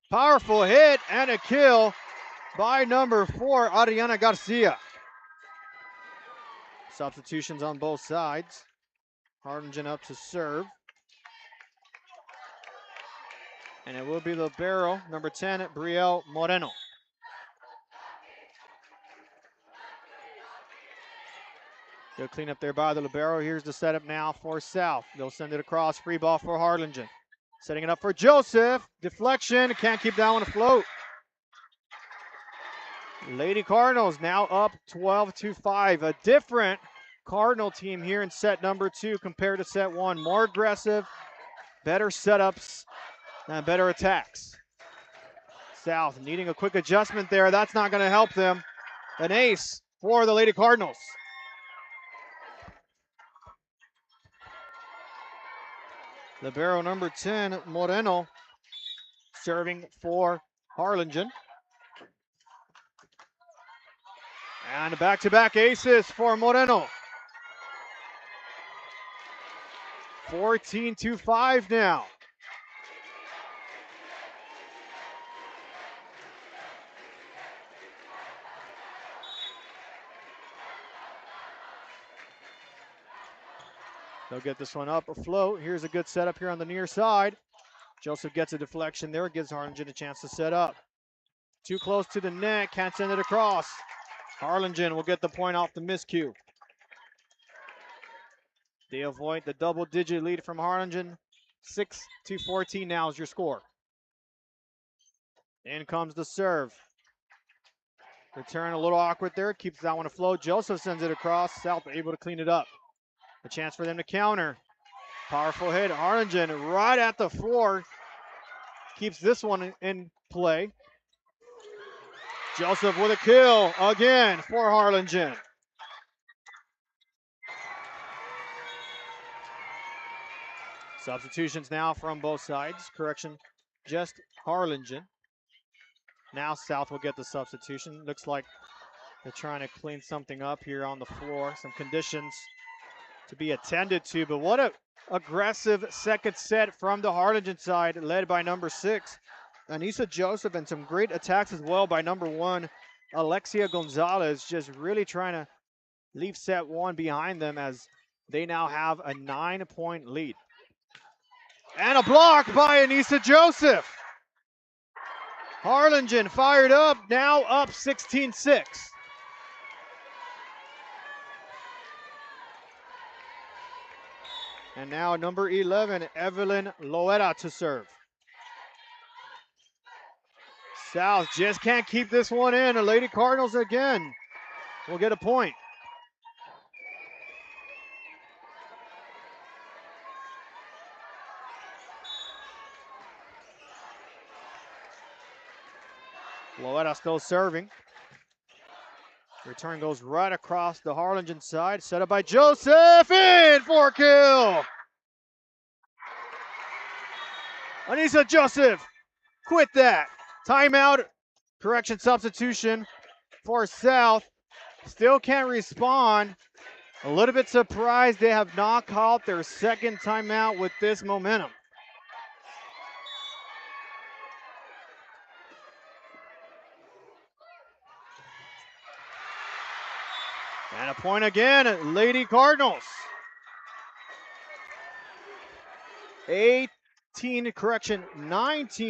Powerful hit and a kill by number 4, Ariana Garcia. Substitutions on both sides. Harlingen up to serve. And it will be libero, number 10, Brielle Moreno. Good cleanup there by the libero. Here's the setup now for South. They'll send it across. Free ball for Harlingen. Setting it up for Joseph. Deflection. Can't keep that one afloat. Lady Cardinals now up 12-5. A different Cardinal team here in set number 2 compared to set 1. More aggressive, better setups, and better attacks. South needing a quick adjustment there. That's not going to help them. An ace for the Lady Cardinals. Libero number 10, Moreno, serving for Harlingen. And back-to-back aces for Moreno. 14-5 now. They'll get this one up afloat. Here's a good setup here on the near side. Joseph gets a deflection there. Gives Harlingen a chance to set up. Too close to the net. Can't send it across. Harlingen will get the point off the miscue. They avoid the double-digit lead from Harlingen. 6-14 now is your score. In comes the serve. Return a little awkward there. Keeps that one afloat. Joseph sends it across. South able to clean it up. A chance for them to counter. Powerful hit. Harlingen right at the floor. Keeps this one in play. Joseph with a kill again for Harlingen. Substitutions now from both sides. Correction, just Harlingen. Now South will get the substitution. Looks like they're trying to clean something up here on the floor. Some conditions to be attended to, but what a aggressive second set from the Harlingen side, led by number 6, Anissa Joseph, and some great attacks as well by number 1, Alexia Gonzalez, just really trying to leave set 1 behind them as they now have a 9-point lead. And a block by Anissa Joseph. Harlingen fired up, now up 16-6. And now number 11, Evelyn Loera to serve. South just can't keep this one in. The Lady Cardinals again will get a point. Loera still serving. Return goes right across the Harlingen side. Set up by Joseph, in for a kill. Anissa Joseph, quit that. Timeout, correction substitution for South. Still can't respond. A little bit surprised they have not called their second timeout with this momentum. And a point again, Lady Cardinals. 19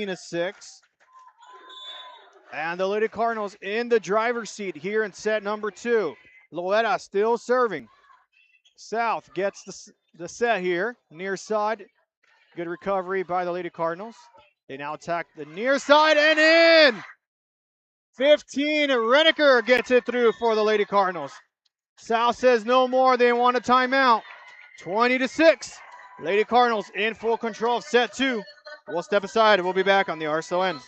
to 6. And the Lady Cardinals in the driver's seat here in set number 2. Loera still serving. South gets the set here, near side. Good recovery by the Lady Cardinals. They now attack the near side and in! 15, Renneker gets it through for the Lady Cardinals. South says no more, they want a timeout. 20 to 6. Lady Cardinals in full control of set 2. We'll step aside and we'll be back on the RSON.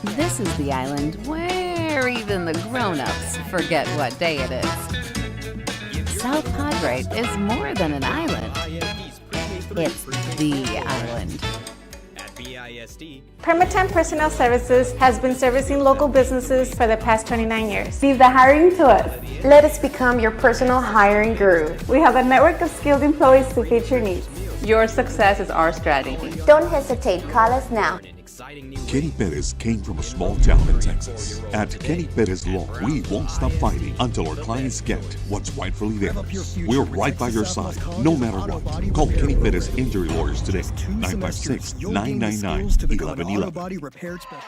This is the island where even the grown-ups forget what day it is. South Padre is more than an island. It's the island. Permatemp Personnel Services has been servicing local businesses for the past 29 years. Leave the hiring to us. Let us become your personal hiring guru. We have a network of skilled employees to fit your needs. Your success is our strategy. Don't hesitate, call us now. Kenny Perez came from a small town in Texas. At Kenny Perez Law, we won't stop fighting until our clients get what's rightfully theirs. We're right by your side, no matter what. Call Kenny Perez Injury Lawyers today, 956-999-1111.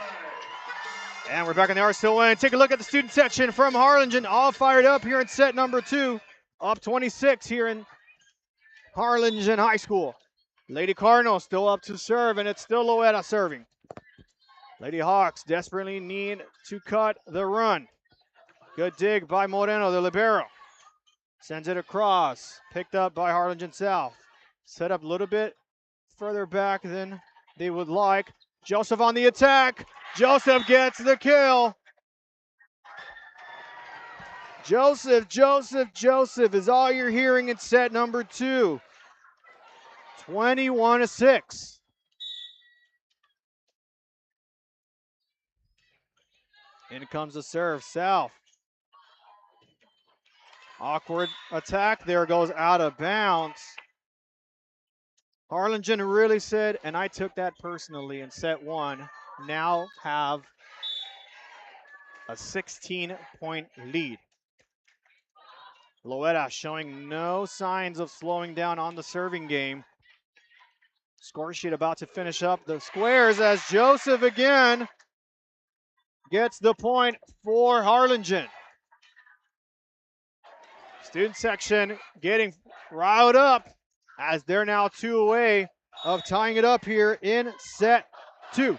And we're back on the RSON. Take a look at the student section from Harlingen, all fired up here in set number 2. Up 26 here in Harlingen High School. Lady Cardinals still up to serve, and it's still Loera serving. Lady Hawks desperately need to cut the run. Good dig by Moreno, the libero. Sends it across, picked up by Harlingen South. Set up a little bit further back than they would like. Joseph on the attack. Joseph gets the kill. Joseph is all you're hearing in set number 2. 21 to 6. In comes the serve, South. Awkward attack, there goes out of bounds. Harlingen really said, and I took that personally in set 1, now have a 16-point lead. Loera showing no signs of slowing down on the serving game. Score sheet about to finish up the squares as Joseph again gets the point for Harlingen. Student section getting riled up as they're now 2 away of tying it up here in set 2.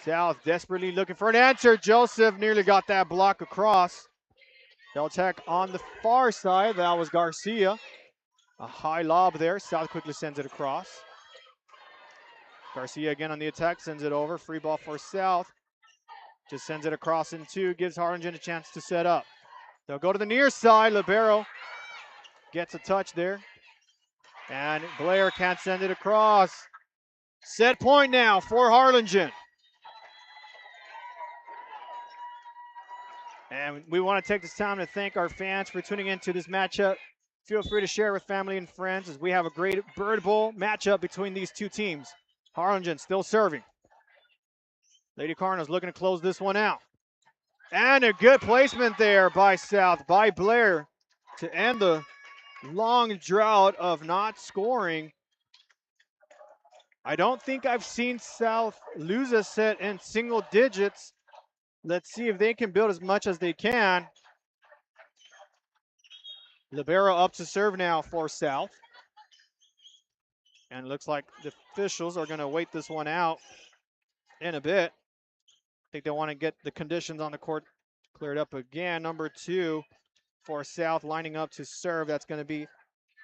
South desperately looking for an answer. Joseph nearly got that block across. They'll attack on the far side. That was Garcia. A high lob there. South quickly sends it across. Garcia again on the attack, sends it over. Free ball for South. Just sends it across in 2, gives Harlingen a chance to set up. They'll go to the near side. Libero gets a touch there. And Blair can't send it across. Set point now for Harlingen. And we want to take this time to thank our fans for tuning into this matchup. Feel free to share with family and friends as we have a great Bird Bowl matchup between these two teams. Harlingen still serving. Lady Cardinals looking to close this one out. And a good placement there by South, by Blair, to end the long drought of not scoring. I don't think I've seen South lose a set in single digits. Let's see if they can build as much as they can. Libero up to serve now for South. And it looks like the officials are going to wait this one out in a bit. I think they want to get the conditions on the court cleared up again. Number 2 for South lining up to serve. That's going to be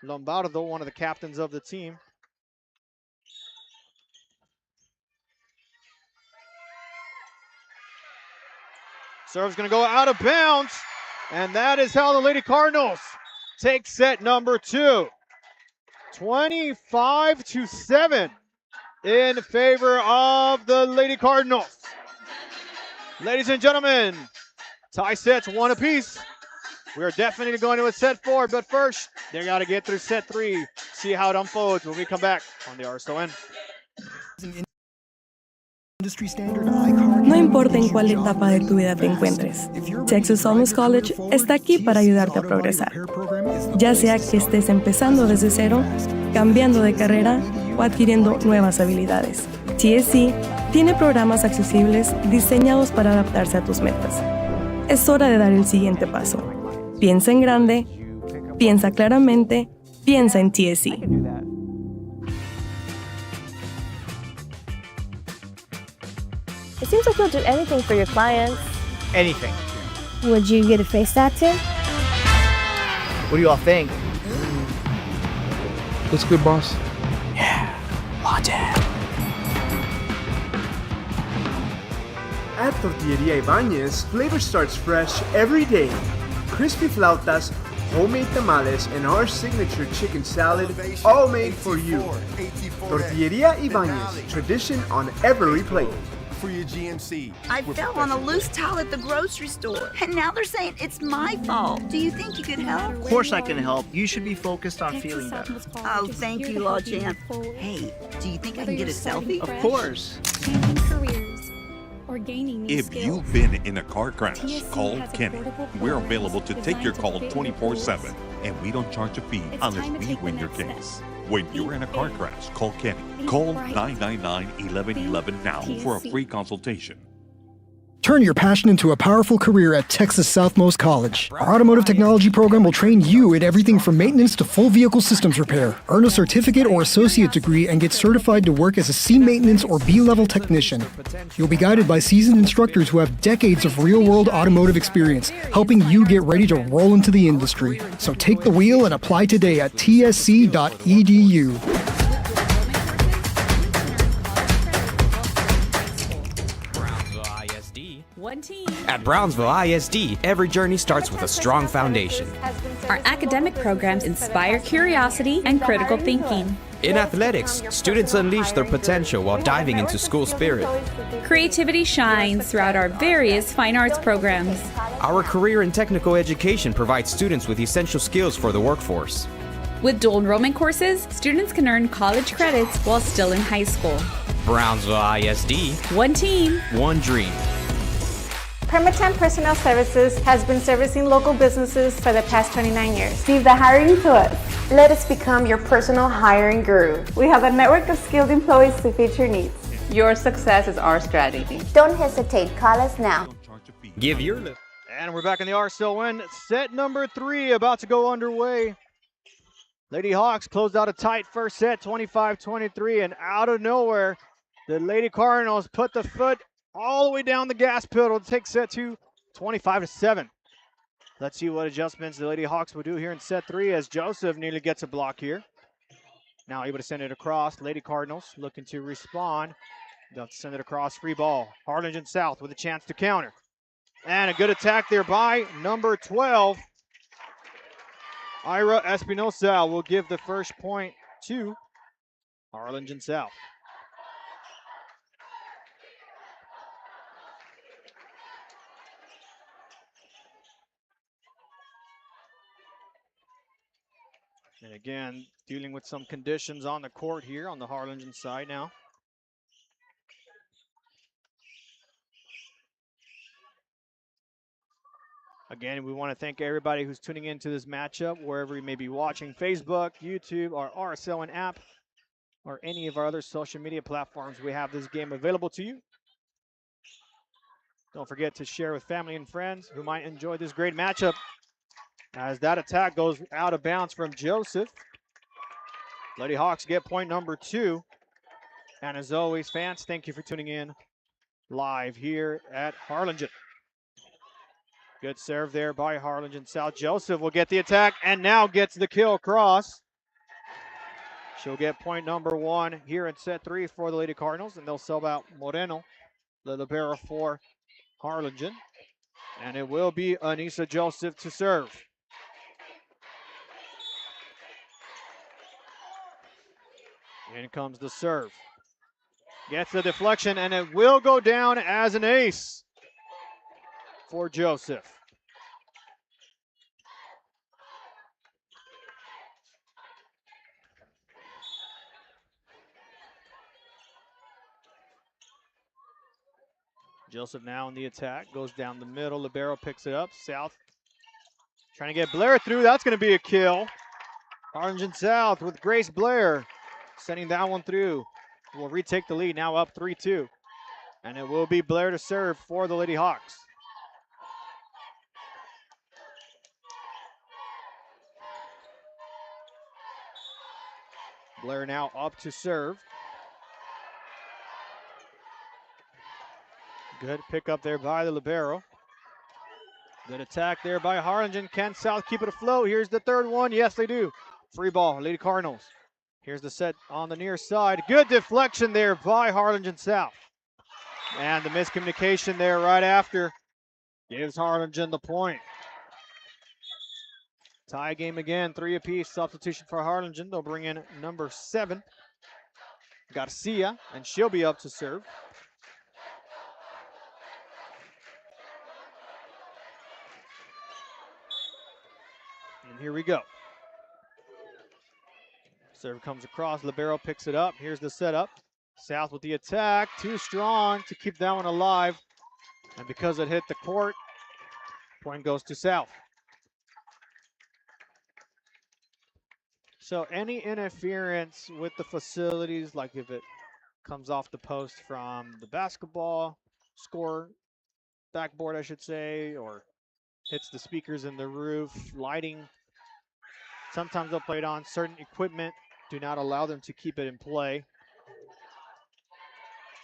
Lombardo, one of the captains of the team. Serve's going to go out of bounds. And that is how the Lady Cardinals take set number 2. 25-7 in favor of the Lady Cardinals. Ladies and gentlemen, tie sets 1 apiece. We are definitely going to a set 4, but first, they got to get through set 3, see how it unfolds when we come back on the RSON. No importa en cuál etapa de tu vida te encuentres, Texas Almost College está aquí para ayudarte a progresar. Ya sea que estés empezando desde cero, cambiando de carrera o adquiriendo nuevas habilidades, TSC tiene programas accesibles diseñados para adaptarse a tus metas. Es hora de dar el siguiente paso. Piensa en grande, piensa claramente, piensa en TSC. It seems like you'll do anything for your clients. Anything. Would you get a face tattoo? What do you all think? Looks good, boss. Yeah, Montana. At Tortilleria Ibañez, flavor starts fresh every day. Crispy flautas, homemade tamales, and our signature chicken salad, all made for you. Tortilleria Ibañez, tradition on every plate. For your GMC. I fell on a loose towel at the grocery store, and now they're saying it's my fault. Do you think you could help? Of course I can help. You should be focused on feeling better. Oh, thank you, Law Champ. Hey, do you think I can get a selfie? Of course. If you've been in a car crash, call Kenny. We're available to take your call 24/7, and we don't charge a fee unless we win your case. When you're in a car crash, call Kenny. Call 999-1111 now for a free consultation. Turn your passion into a powerful career at Texas Southmost College. Our automotive technology program will train you in everything from maintenance to full vehicle systems repair. Earn a certificate or associate degree and get certified to work as a C maintenance or B-level technician. You'll be guided by seasoned instructors who have decades of real-world automotive experience, helping you get ready to roll into the industry. So take the wheel and apply today at tsc.edu. One team. At Brownsville ISD, every journey starts with a strong foundation. Our academic programs inspire curiosity and critical thinking. In athletics, students unleash their potential while diving into school spirit. Creativity shines throughout our various fine arts programs. Our career and technical education provides students with essential skills for the workforce. With dual enrollment courses, students can earn college credits while still in high school. Brownsville ISD. One team. One dream. Permatemp Personnel Services has been servicing local businesses for the past 29 years. Leave the hiring to us. Let us become your personal hiring guru. We have a network of skilled employees to fit your needs. Your success is our strategy. Don't hesitate, call us now. Give your lip. And we're back in the RSON. Set number 3 about to go underway. Lady Hawks closed out a tight first set, 25-23, and out of nowhere, the Lady Cardinals put the foot all the way down the gas pedal to take set 2, 25-7. Let's see what adjustments the Lady Hawks will do here in set 3 as Joseph nearly gets a block here. Now able to send it across. Lady Cardinals looking to respond. They'll send it across, free ball. Harlingen South with a chance to counter. And a good attack there by number 12. Ira Espinosa will give the first point to Harlingen South. And again, dealing with some conditions on the court here on the Harlingen side now. Again, we want to thank everybody who's tuning into this matchup, wherever you may be watching, Facebook, YouTube, our RSON app, or any of our other social media platforms. We have this game available to you. Don't forget to share with family and friends who might enjoy this great matchup. As that attack goes out of bounds from Joseph. Lady Hawks get point number 2. And as always, fans, thank you for tuning in live here at Harlingen. Good serve there by Harlingen South. Joseph will get the attack and now gets the kill across. She'll get point number 1 here in set 3 for the Lady Cardinals, and they'll sub out Moreno, the libero for Harlingen. And it will be Anissa Joseph to serve. In comes the serve. Gets the deflection, and it will go down as an ace for Joseph. Joseph now in the attack, goes down the middle. Libero picks it up. South trying to get Blair through. That's going to be a kill. Harlingen South with Grace Blair sending that one through. Will retake the lead, now up 3-2. And it will be Blair to serve for the Lady Hawks. Blair now up to serve. Good pickup there by the libero. Good attack there by Harlingen. Can South keep it afloat? Here's the third one. Yes, they do. Free ball, Lady Cardinals. Here's the set on the near side. Good deflection there by Harlingen South. And the miscommunication there right after gives Harlingen the point. Tie game again, 3 apiece. Substitution for Harlingen. They'll bring in number 7, Garcia, and she'll be up to serve. And here we go. Serve comes across. Libero picks it up. Here's the setup. South with the attack. Too strong to keep that one alive. And because it hit the court, point goes to South. So any interference with the facilities, like if it comes off the post from the basketball score backboard, I should say, or hits the speakers in the roof, lighting, sometimes they'll play it on. Certain equipment do not allow them to keep it in play.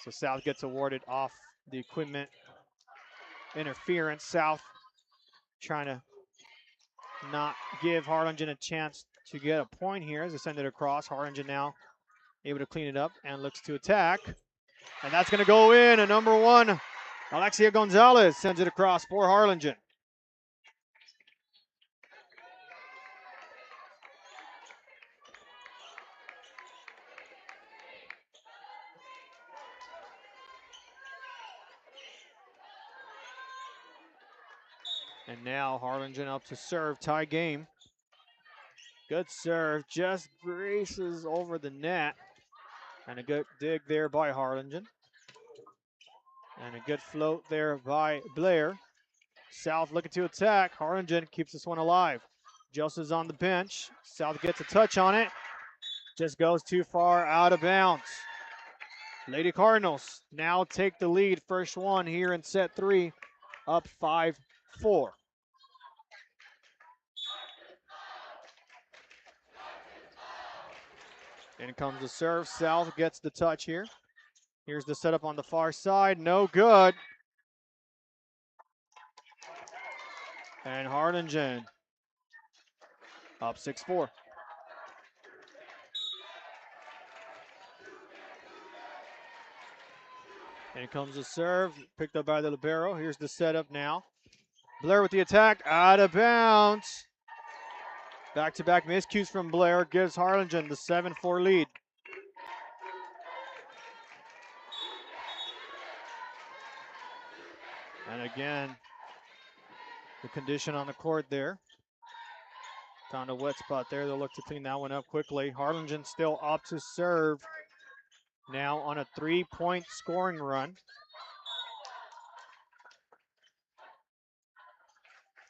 So South gets awarded off the equipment interference. South trying to not give Harlingen a chance to get a point here as they send it across. Harlingen now able to clean it up and looks to attack. And that's going to go in. A number 1, Alexia Gonzalez sends it across for Harlingen. And now Harlingen up to serve, tie game. Good serve, just graces over the net. And a good dig there by Harlingen. And a good float there by Blair. South looking to attack. Harlingen keeps this one alive. Joseph's on the bench. South gets a touch on it. Just goes too far out of bounds. Lady Cardinals now take the lead. First one here in set 3, up 5-4. In comes the serve. South gets the touch here. Here's the setup on the far side. No good. And Harlingen up 6-4. In comes the serve. Picked up by the libero. Here's the setup now. Blair with the attack. Out of bounds. Back-to-back miscues from Blair gives Harlingen the 7-4 lead. And again, the condition on the court there. Found a wet spot there. They'll look to clean that one up quickly. Harlingen still up to serve. Now on a 3-point scoring run.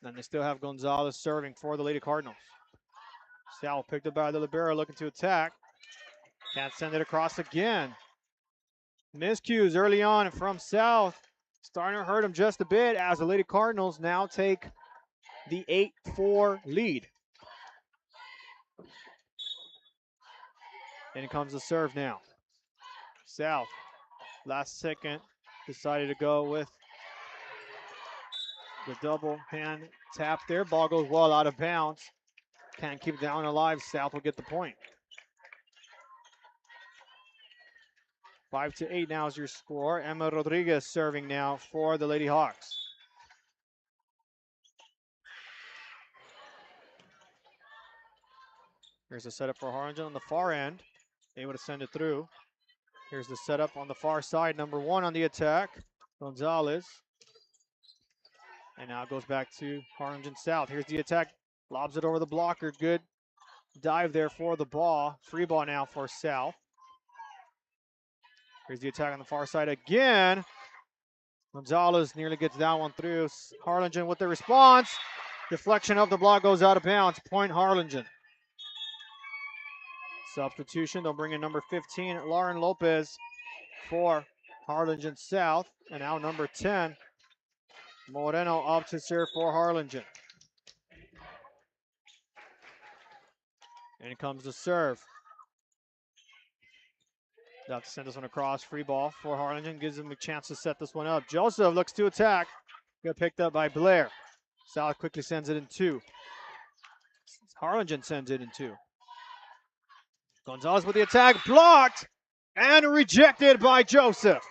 And they still have Gonzalez serving for the Lady Cardinals. Sal picked up by the libero, looking to attack. Can't send it across again. Miscues early on from South. Starting to hurt them just a bit as the Lady Cardinals now take the 8-4 lead. In comes the serve now. South, last second, decided to go with the double hand tap there. Ball goes well out of bounds. Can't keep that one alive. South will get the point. 5-8 now is your score. Emma Rodriguez serving now for the Lady Hawks. Here's the setup for Harlingen on the far end. Able to send it through. Here's the setup on the far side. Number 1 on the attack, Gonzalez. And now it goes back to Harlingen South. Here's the attack. Lobs it over the blocker. Good dive there for the ball. Free ball now for South. Here's the attack on the far side again. Gonzalez nearly gets that one through. Harlingen with the response. Deflection of the block goes out of bounds. Point Harlingen. Substitution. They'll bring in number 15, Lauren Lopez for Harlingen South. And now number 10, Moreno up to serve for Harlingen. And comes the serve. That's to send this one across. Free ball for Harlingen. Gives them a chance to set this one up. Joseph looks to attack. Got picked up by Blair. South quickly sends it in 2. Harlingen sends it in 2. Gonzalez with the attack. Blocked and rejected by Joseph.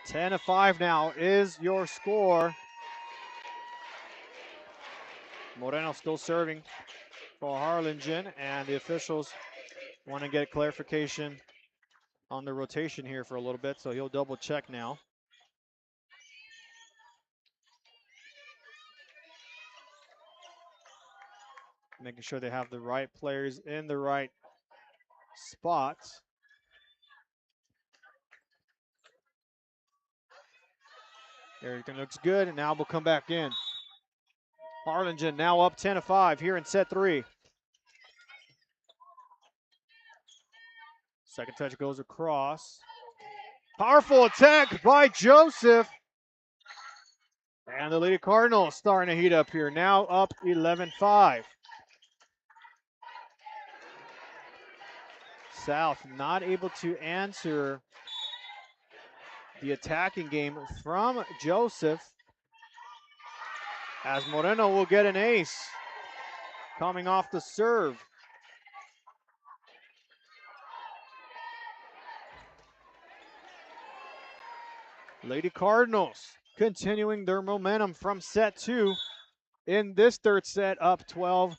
10-5 now is your score. Moreno still serving for Harlingen, and the officials want to get clarification on the rotation here for a little bit, so he'll double check now. Making sure they have the right players in the right spots. Everything looks good, and now we'll come back in. Harlingen now up 10-5 here in set 3. Second touch goes across. Powerful attack by Joseph. And the Lady Cardinals starting to heat up here. Now up 11-5. South not able to answer the attacking game from Joseph, as Moreno will get an ace coming off the serve. Lady Cardinals continuing their momentum from set 2 in this third set, up 12-5.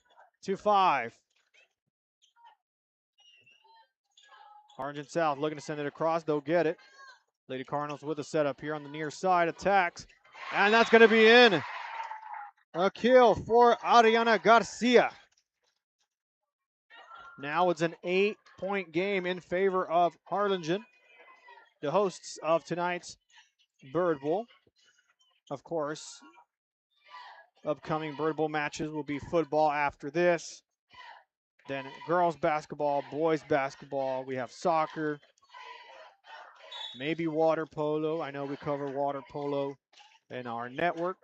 Harlingen South looking to send it across. They'll get it. Lady Cardinals with a setup here on the near side. Attacks. And that's going to be in. A kill for Ariana Garcia. Now it's an 8-point game in favor of Harlingen, the hosts of tonight's Bird Bowl. Of course, upcoming Bird Bowl matches will be football after this. Then girls basketball, boys basketball. We have soccer, maybe water polo. I know we cover water polo in our network.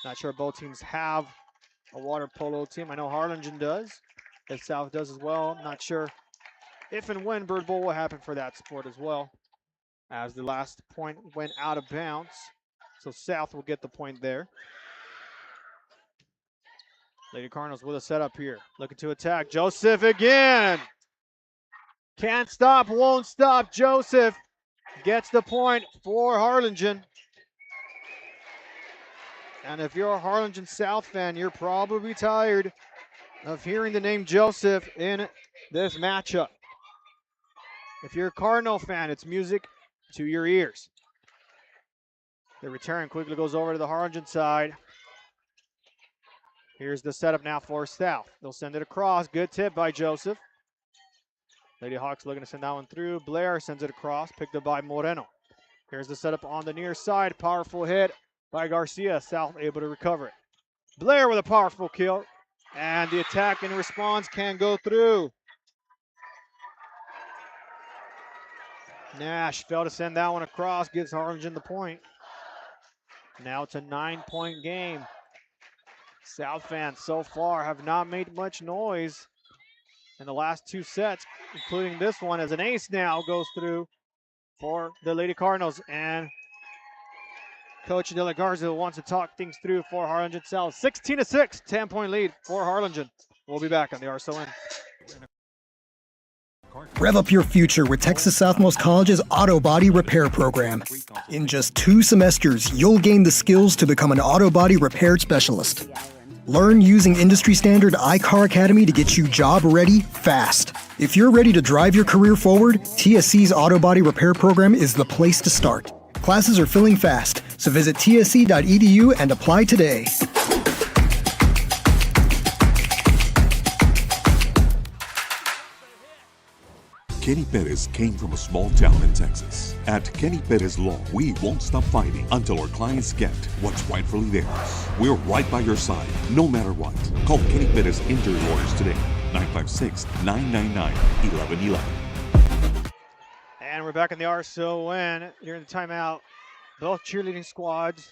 Not sure both teams have a water polo team. I know Harlingen does, and South does as well. I'm not sure if and when Bird Bowl will happen for that sport as well, as the last point went out of bounds. So South will get the point there. Lady Cardinals with a setup here. Looking to attack. Joseph again. Can't stop, won't stop. Joseph gets the point for Harlingen. And if you're a Harlingen South fan, you're probably tired of hearing the name Joseph in this matchup. If you're a Cardinal fan, it's music to your ears. The return quickly goes over to the Harlingen side. Here's the setup now for South. They'll send it across. Good tip by Joseph. Lady Hawks looking to send that one through. Blair sends it across, picked up by Moreno. Here's the setup on the near side. Powerful hit by Garcia. South able to recover it. Blair with a powerful kill. And the attack and response can go through. Nash failed to send that one across. Gives Harlingen the point. Now it's a 9-point game. South fans so far have not made much noise in the last 2 sets, including this one, as an ace now goes through for the Lady Cardinals. And Coach De La Garza wants to talk things through for Harlingen South. 16-6, 10-point lead for Harlingen. We'll be back on the RSON. Rev up your future with Texas Southmost College's Auto Body Repair Program. In just 2 semesters, you'll gain the skills to become an auto body repair specialist. Learn using industry standard iCar Academy to get you job ready fast. If you're ready to drive your career forward, TSC's Auto Body Repair Program is the place to start. Classes are filling fast, so visit tsc.edu and apply today. Kenny Perez came from a small town in Texas. At Kenny Perez Law, we won't stop fighting until our clients get what's rightfully theirs. We're right by your side, no matter what. Call Kenny Perez Injury Lawyers today, 956-999-1111. And we're back in the RSON during the timeout. Both cheerleading squads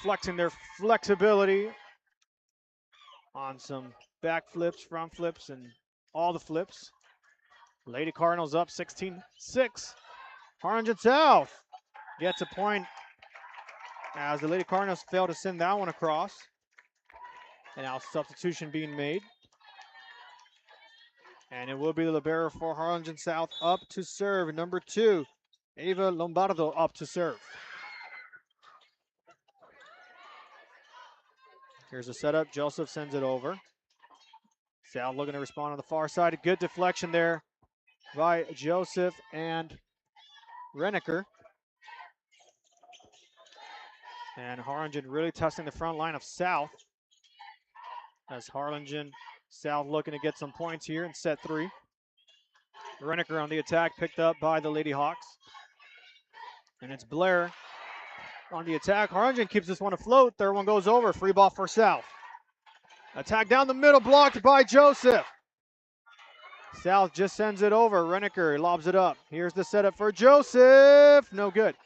flexing their flexibility on some back flips, front flips, and all the flips. Lady Cardinals up 16-6. Harlingen South gets a point as the Lady Cardinals fail to send that one across. And now substitution being made. And it will be the libero for Harlingen South up to serve. Number 2, Ava Lombardo up to serve. Here's a setup. Joseph sends it over. South looking to respond on the far side. A good deflection there by Joseph and Renneker. And Harlingen really testing the front line of South. As Harlingen South looking to get some points here in set 3. Renneker on the attack, picked up by the Lady Hawks. And it's Blair on the attack. Harlingen keeps this one afloat. Third one goes over. Free ball for South. Attack down the middle, blocked by Joseph. South just sends it over. Renneker lobs it up. Here's the setup for Joseph. No good.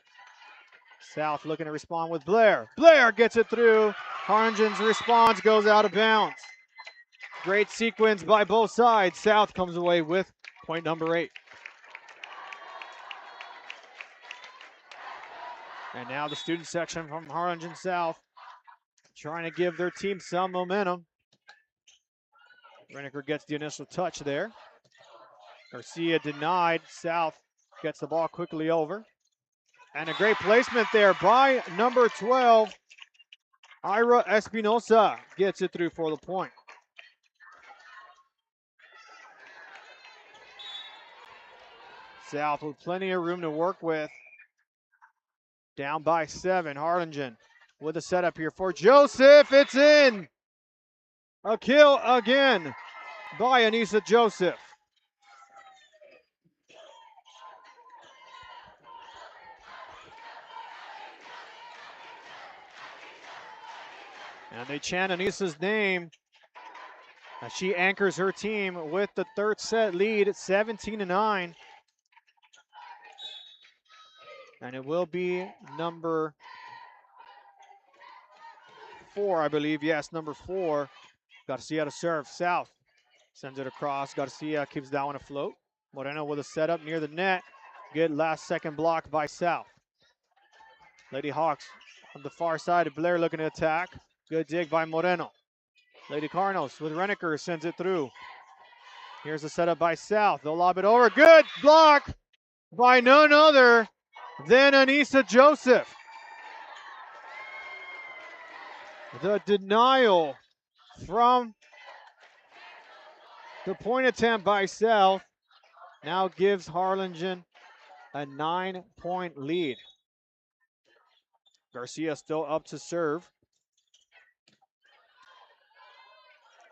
South looking to respond with Blair. Blair gets it through. Harlingen's response goes out of bounds. Great sequence by both sides. South comes away with point number 8. And now the student section from Harlingen South trying to give their team some momentum. Renneker gets the initial touch there. Garcia denied. South gets the ball quickly over. And a great placement there by number 12. Ira Espinosa gets it through for the point. South with plenty of room to work with. Down by 7. Harlingen with a setup here for Joseph. It's in. A kill again by Anissa Joseph. And they chant Anissa's name as she anchors her team with the third set lead at 17-9. And it will be number 4, I believe. Yes, number 4. Garcia to serve. South sends it across. Garcia keeps that one afloat. Moreno with a setup near the net. Good last second block by South. Lady Hawks on the far side. Blair looking to attack. Good dig by Moreno. Lady Cardinals with Renneker sends it through. Here's the setup by South. They'll lob it over. Good block by none other than Anissa Joseph. The denial from the point attempt by South now gives Harlingen a 9-point lead. Garcia still up to serve.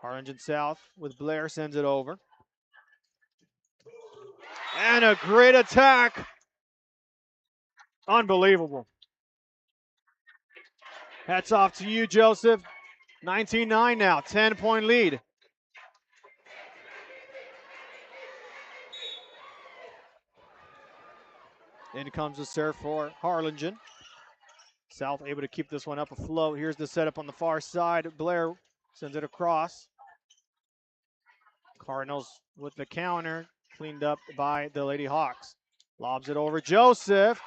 Harlingen South with Blair sends it over. And a great attack. Unbelievable. Hats off to you, Joseph. 19-9 now, 10-point lead. In comes the serve for Harlingen. South able to keep this one up afloat. Here's the setup on the far side. Blair sends it across. Cardinals with the counter, cleaned up by the Lady Hawks. Lobs it over. Joseph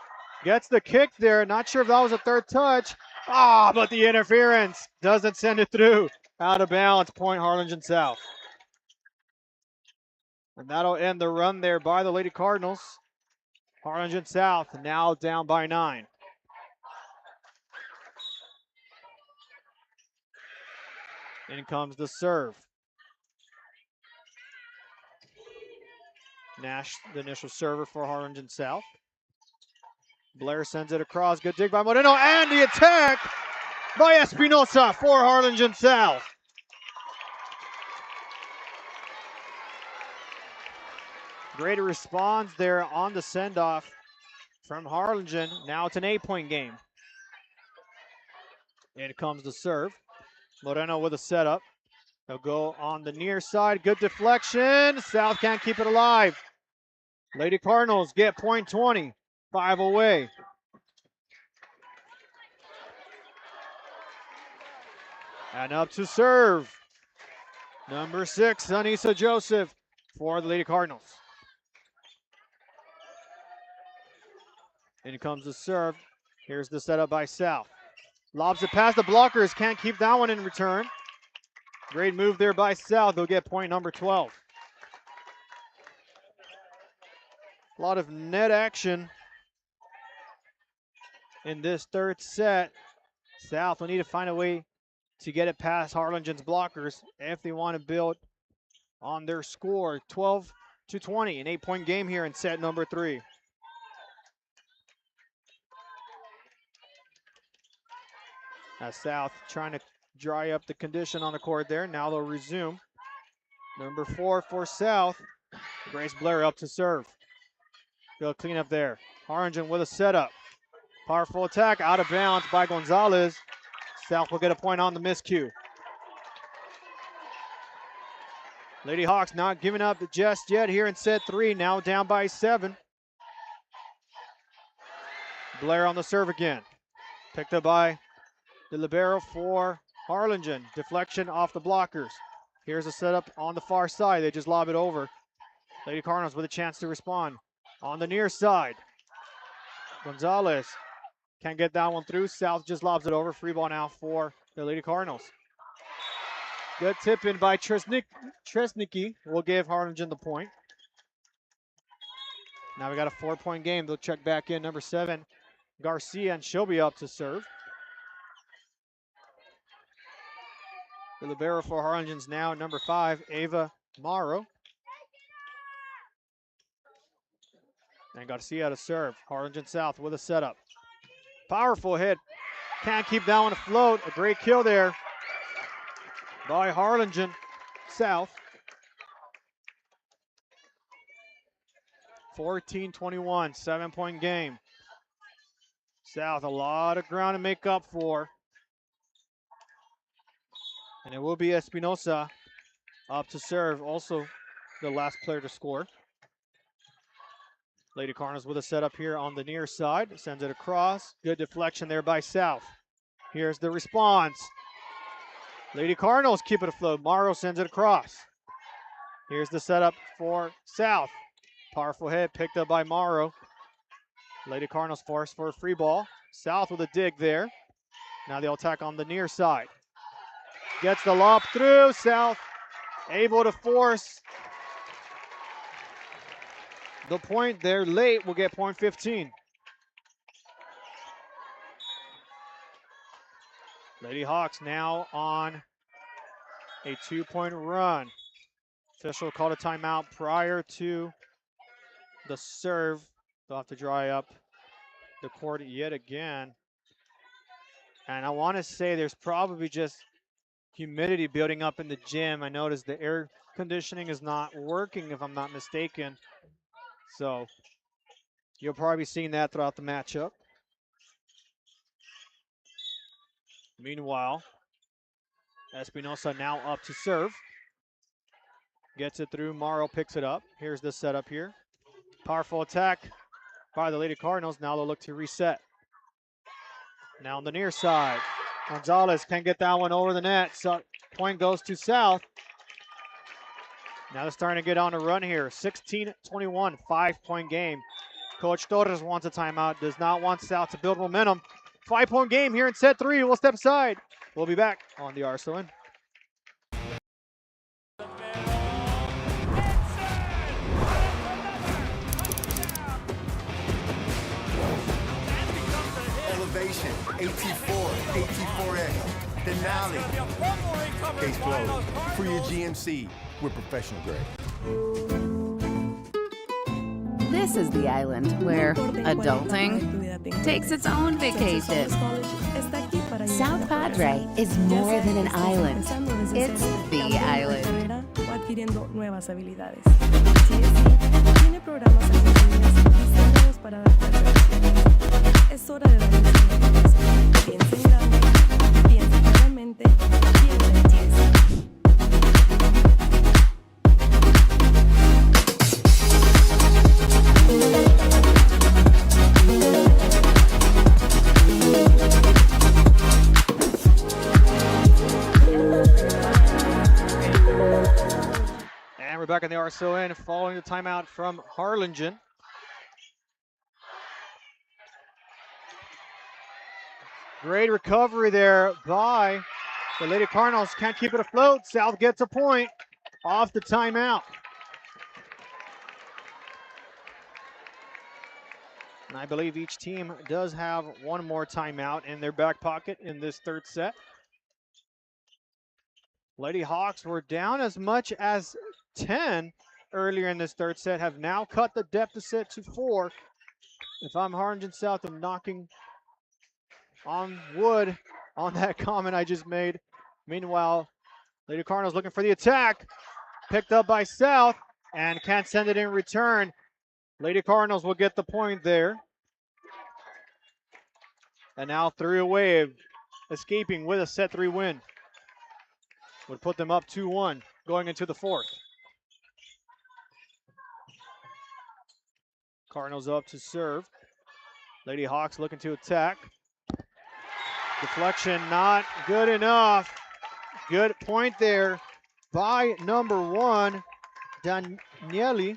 gets the kick there. Not sure if that was a third touch. But the interference doesn't send it through. Out of bounds, point Harlingen South. And that'll end the run there by the Lady Cardinals. Harlingen South now down by 9. In comes the serve. Nash, the initial server for Harlingen South. Blair sends it across. Good dig by Moreno. And the attack by Espinosa for Harlingen South. Great response there on the send-off from Harlingen. Now it's an 8-point game. In comes the serve. Moreno with a setup. They'll go on the near side. Good deflection. South can't keep it alive. Lady Cardinals get point 20. 5 away. And up to serve. Number 6, Anissa Joseph for the Lady Cardinals. In comes the serve. Here's the setup by South. Lobs it past the blockers. Can't keep that one in return. Great move there by South. They'll get point number 12. A lot of net action in this third set. South will need to find a way to get it past Harlingen's blockers if they want to build on their score. 12-20, an 8-point game here in set number 3. As South trying to dry up the condition on the court there. Now they'll resume. Number 4 for South. Grace Blair up to serve. Good clean up there. Harlingen with a setup. Powerful attack, out of bounds by Gonzalez. South will get a point on the miscue. Lady Hawks not giving up just yet here in set 3. Now down by 7. Blair on the serve again. Picked up by the libero for Harlingen. Deflection off the blockers. Here's a setup on the far side. They just lob it over. Lady Cardinals with a chance to respond. On the near side. Gonzalez can't get that one through. South just lobs it over. Free ball now for the Lady Cardinals. Good tip in by Tresnicki will give Harlingen the point. Now we got a 4-point game. They'll check back in. Number 7, Garcia, and she'll be up to serve. The libero for Harlingen's now number 5, Ava Morrow. And Garcia to serve. Harlingen South with a setup. Powerful hit. Can't keep that one afloat. A great kill there by Harlingen South. 14-21, 7-point game. South, a lot of ground to make up for. And it will be Espinosa up to serve. Also the last player to score. Lady Cardinals with a setup here on the near side. Sends it across. Good deflection there by South. Here's the response. Lady Cardinals keep it afloat. Morrow sends it across. Here's the setup for South. Powerful hit picked up by Morrow. Lady Cardinals forced for a free ball. South with a dig there. Now they'll attack on the near side. Gets the lob through. South able to force the point there late. Will get point 15. Lady Hawks now on a 2-point run. Official called a timeout prior to the serve. They'll have to dry up the court yet again. And I want to say there's probably just humidity building up in the gym. I noticed the air conditioning is not working, if I'm not mistaken. So you'll probably be seeing that throughout the matchup. Meanwhile, Espinosa now up to serve. Gets it through. Morrow picks it up. Here's the setup here. Powerful attack by the Lady Cardinals. Now they'll look to reset. Now on the near side. Gonzalez can't get that one over the net. So point goes to South. Now they're starting to get on a run here. 16-21, 5-point game. Coach Torres wants a timeout. Does not want South to build momentum. 5-point game here in set 3. We'll step aside. We'll be back on the RSON. Elevation, AT4, AT4A. Denali. Case closed. For your GMC, we're professional grade. This is the island where adulting takes its own vacation. South Padre is more than an island. It's the island. Adquiriendo nuevas habilidades. CSE tiene programas accesibles diseñados para adaptarse a los niños. Es hora de dar un siguiente paso. Piensa en grande, piensa claramente, piensa en CSE. And we're back in the RSON following the timeout from Harlingen. Great recovery there by the Lady Cardinals. Can't keep it afloat. South gets a point off the timeout. And I believe each team does have one more timeout in their back pocket in this third set. Lady Hawks were down as much as 10 earlier in this third set, have now cut the deficit to 4. If I'm Harlingen South, I'm knocking on wood on that comment I just made. Meanwhile, Lady Cardinals looking for the attack. Picked up by South and can't send it in return. Lady Cardinals will get the point there. And now 3 away, escaping with a set 3 win. Would put them up 2-1 going into the fourth. Cardinals up to serve. Lady Hawks looking to attack. Deflection not good enough. Good point there by number 1, Daniele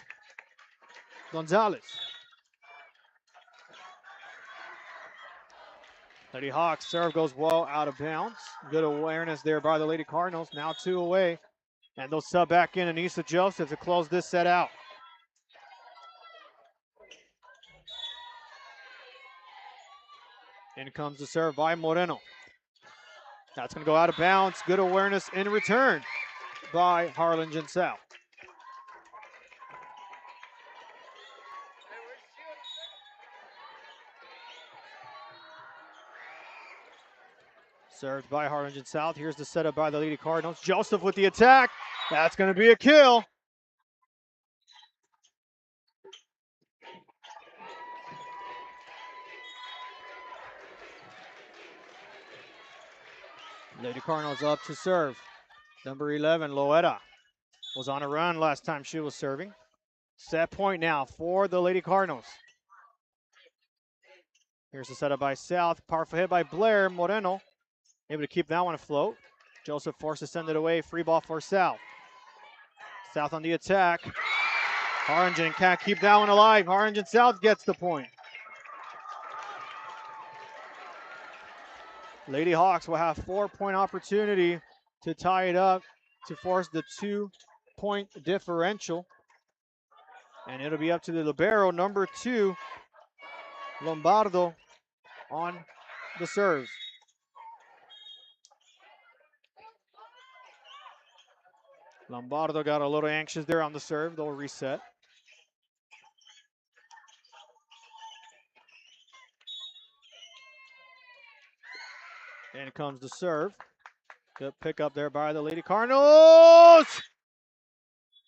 Gonzalez. Lady Hawks serve goes well out of bounds. Good awareness there by the Lady Cardinals. Now 2 away. And they'll sub back in Anissa Joseph to close this set out. In comes the serve by Moreno. That's going to go out of bounds. Good awareness in return by Harlingen South. Served by Harlingen South. Here's the setup by the Lady Cardinals. Joseph with the attack. That's going to be a kill. Lady Cardinals up to serve. Number 11, Loeta, was on a run last time she was serving. Set point now for the Lady Cardinals. Here's the setup by South. Powerful hit by Blair. Moreno able to keep that one afloat. Joseph forced to send it away. Free ball for South. South on the attack. Harlingen can't keep that one alive. Harlingen South gets the point. Lady Hawks will have 4-point opportunity to tie it up to force the 2-point differential. And it'll be up to the libero, number 2, Lombardo, on the serve. Lombardo got a little anxious there on the serve. They'll reset. And comes the serve. Good pick up there by the Lady Cardinals.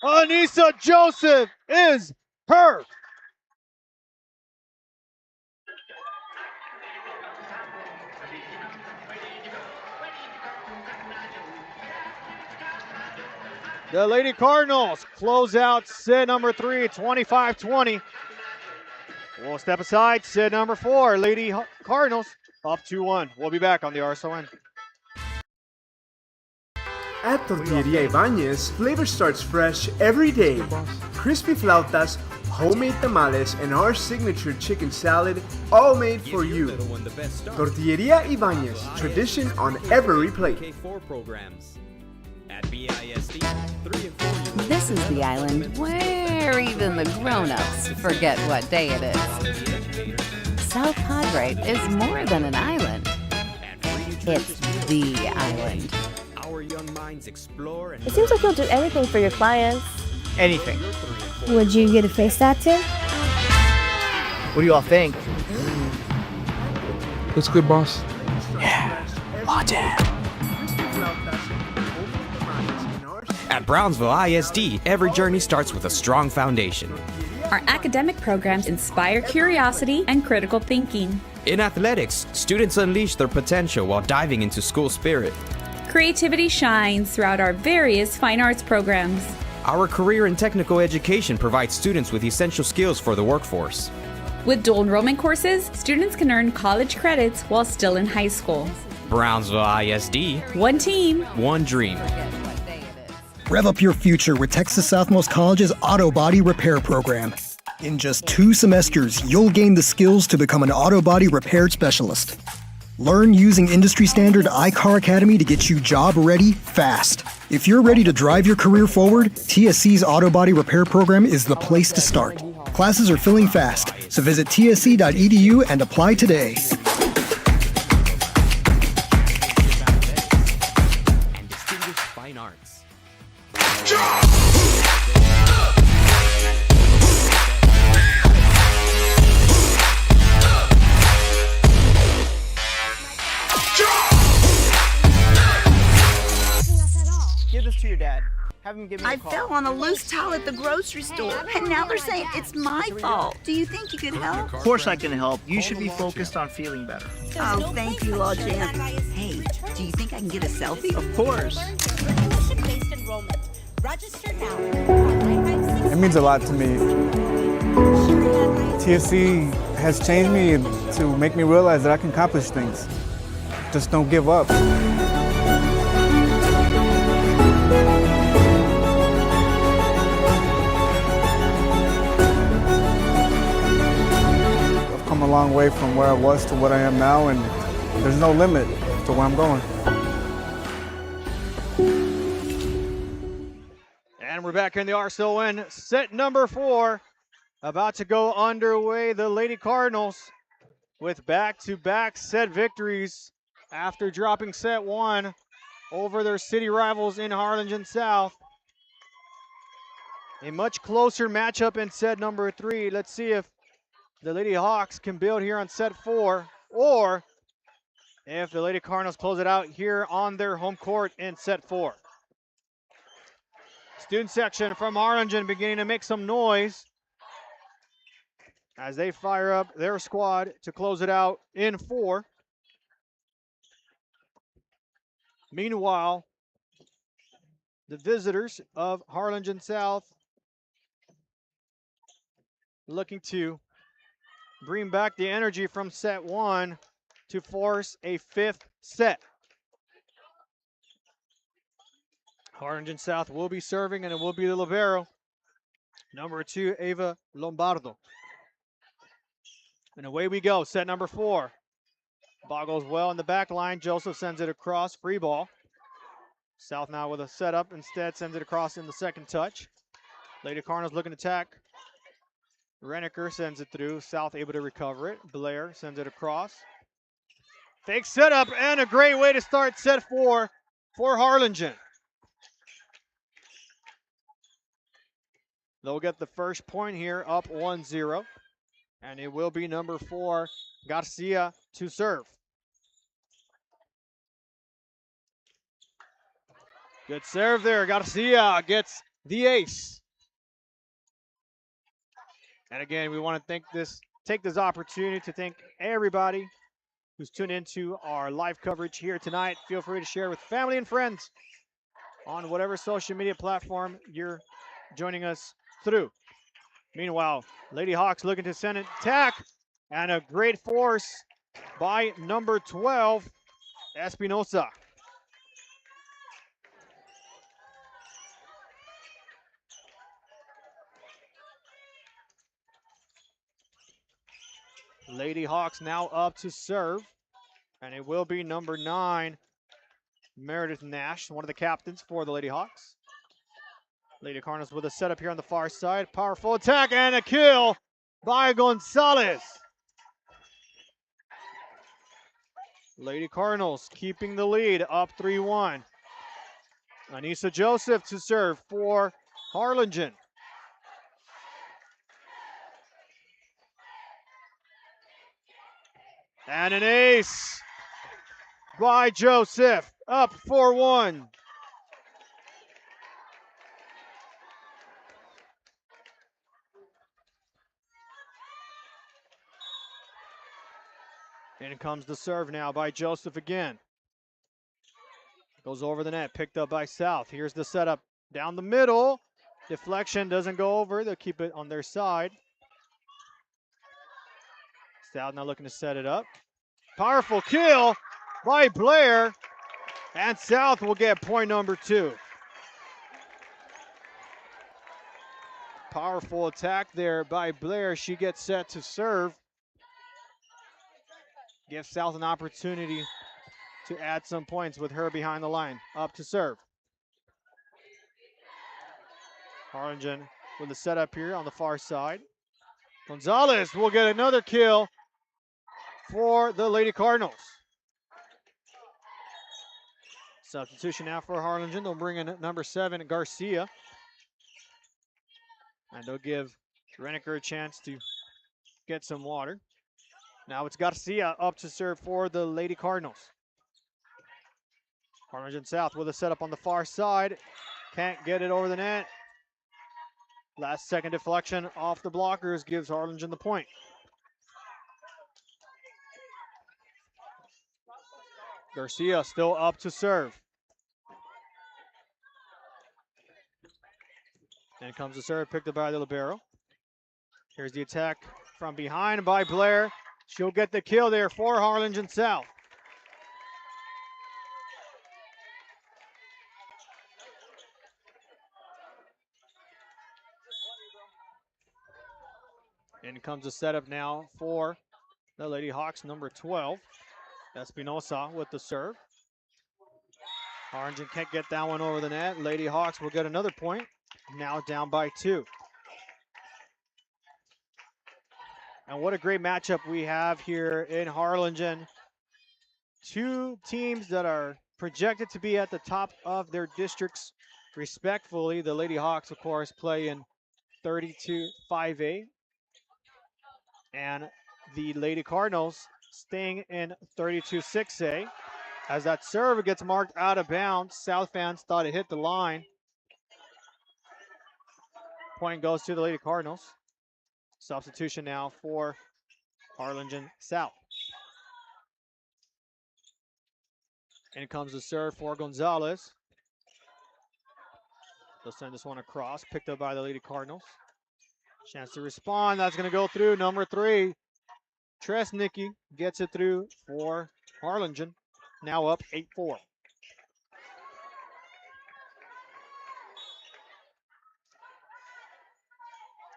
Anissa Joseph is her. The Lady Cardinals close out set number 3, 25-20. We'll step aside, set number 4, Lady Cardinals up 2-1. We'll be back on the RSON. At Tortilleria Ibanez, flavor starts fresh every day. Crispy flautas, homemade tamales, and our signature chicken salad, all made for you. Tortilleria Ibanez, tradition on every plate. At BISD, 3 and 4. This is the island where even the grown-ups forget what day it is. South Padre is more than an island. It's the island. Our young minds explore and It seems like you'll do anything for your clients. Anything. Would you get a face tattoo? What do you all think? Looks good, boss. At Brownsville ISD, every journey starts with a strong foundation. Our academic programs inspire curiosity and critical thinking. In athletics, students unleash their potential while diving into school spirit. Creativity shines throughout our various fine arts programs. Our career and technical education provides students with essential skills for the workforce. With dual enrollment courses, students can earn college credits while still in high school. Brownsville ISD. One team. One dream. Rev up your future with Texas Southmost College's Auto Body Repair Program. In just 2 semesters, you'll gain the skills to become an auto body repair specialist. Learn using industry standard iCar Academy to get you job ready fast. If you're ready to drive your career forward, TSC's Auto Body Repair Program is the place to start. Classes are filling fast, so visit tsc.edu and apply today. And distinguished fine arts. Give this to your dad. Have him give me a I call. fell on a loose towel at the grocery store, and now they're saying it's my fault. Do you think you could help? Of course I can help. You should be focused on feeling better. Oh, thank you, Law Champ. Hey, do you think I can get a selfie? Of course. It means a lot to me. TSC has changed me to make me realize that I can accomplish things. Just don't give up. I've come a long way from where I was to what I am now, and there's no limit to where I'm going. And we're back in the RSON. Set number 4 about to go underway. The Lady Cardinals with back-to-back set victories after dropping set 1 over their city rivals in Harlingen South. A much closer matchup in set number 3. Let's see if the Lady Hawks can build here on set 4, or if the Lady Cardinals close it out here on their home court in set 4. Student section from Harlingen beginning to make some noise as they fire up their squad to close it out in 4. Meanwhile, the visitors of Harlingen South looking to bring back the energy from set 1 to force a 5th set. Harlingen South will be serving, and it will be the libero, number 2, Ava Lombardo. And away we go, set number 4. Ball goes well in the back line. Joseph sends it across, free ball. South now with a setup, instead sends it across in the second touch. Lady Cardinals looking to attack. Reniker sends it through, South able to recover it. Blair sends it across. Fake setup, and a great way to start set 4 for Harlingen. They'll get the first point here, up 1-0. And it will be number 4, Garcia, to serve. Good serve there. Garcia gets the ace. And again, we want to take this opportunity to thank everybody who's tuned into our live coverage here tonight. Feel free to share with family and friends on whatever social media platform you're joining us through. Meanwhile, Lady Hawks looking to send an attack, and a great force by number 12, Espinosa. Lady Hawks now up to serve, and it will be number 9, Meredith Nash, one of the captains for the Lady Hawks. Lady Cardinals with a setup here on the far side. Powerful attack and a kill by Gonzalez. Lady Cardinals keeping the lead, up 3-1. Anissa Joseph to serve for Harlingen. And an ace by Joseph, up 4-1. In comes the serve now by Joseph again. Goes over the net, picked up by South. Here's the setup down the middle. Deflection doesn't go over. They'll keep it on their side. South now looking to set it up. Powerful kill by Blair. And South will get point number 2. Powerful attack there by Blair. She gets set to serve. Gives South an opportunity to add some points with her behind the line. Up to serve. Harlingen with the setup here on the far side. Gonzalez will get another kill for the Lady Cardinals. Substitution now for Harlingen. They'll bring in number 7, Garcia. And they'll give Reniker a chance to get some water. Now it's Garcia up to serve for the Lady Cardinals. Harlingen South with a setup on the far side. Can't get it over the net. Last second deflection off the blockers gives Harlingen the point. Garcia still up to serve. And comes the serve, picked up by the libero. Here's the attack from behind by Blair. She'll get the kill there for Harlingen South. In comes the setup now for the Lady Hawks, number 12. Espinosa with the serve. Harlingen can't get that one over the net. Lady Hawks will get another point. Now down by 2. And what a great matchup we have here in Harlingen. 2 teams that are projected to be at the top of their districts respectfully. The Lady Hawks, of course, play in 32-5A. And the Lady Cardinals staying in 32-6A. As that serve gets marked out of bounds, South fans thought it hit the line. Point goes to the Lady Cardinals. Substitution now for Harlingen South. In comes the serve for Gonzalez. They'll send this one across, picked up by the Lady Cardinals. Chance to respond, that's going to go through. Number 3, Tresnicki gets it through for Harlingen. Now up 8-4.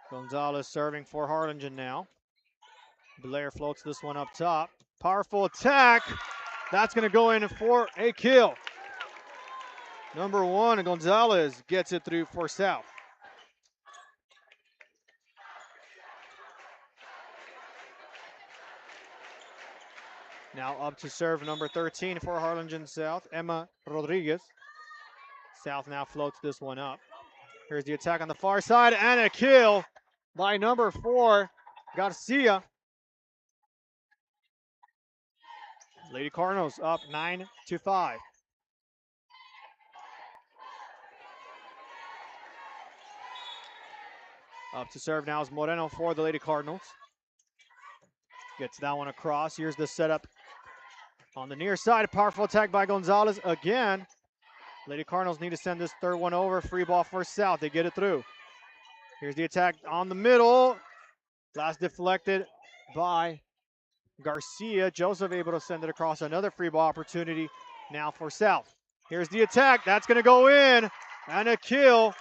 Gonzalez serving for Harlingen now. Blair floats this one up top. Powerful attack. That's going to go in for a kill. Number 1, Gonzalez gets it through for South. Now up to serve number 13 for Harlingen South, Emma Rodriguez. South now floats this one up. Here's the attack on the far side and a kill by number 4, Garcia. Lady Cardinals up 9-5. Up to serve now is Moreno for the Lady Cardinals. Gets that one across. Here's the setup on the near side. A powerful attack by Gonzalez again. Lady Cardinals need to send this third one over. Free ball for South. They get it through. Here's the attack on the middle. Last deflected by Garcia. Joseph able to send it across. Another free ball opportunity now for South. Here's the attack. That's going to go in. And a kill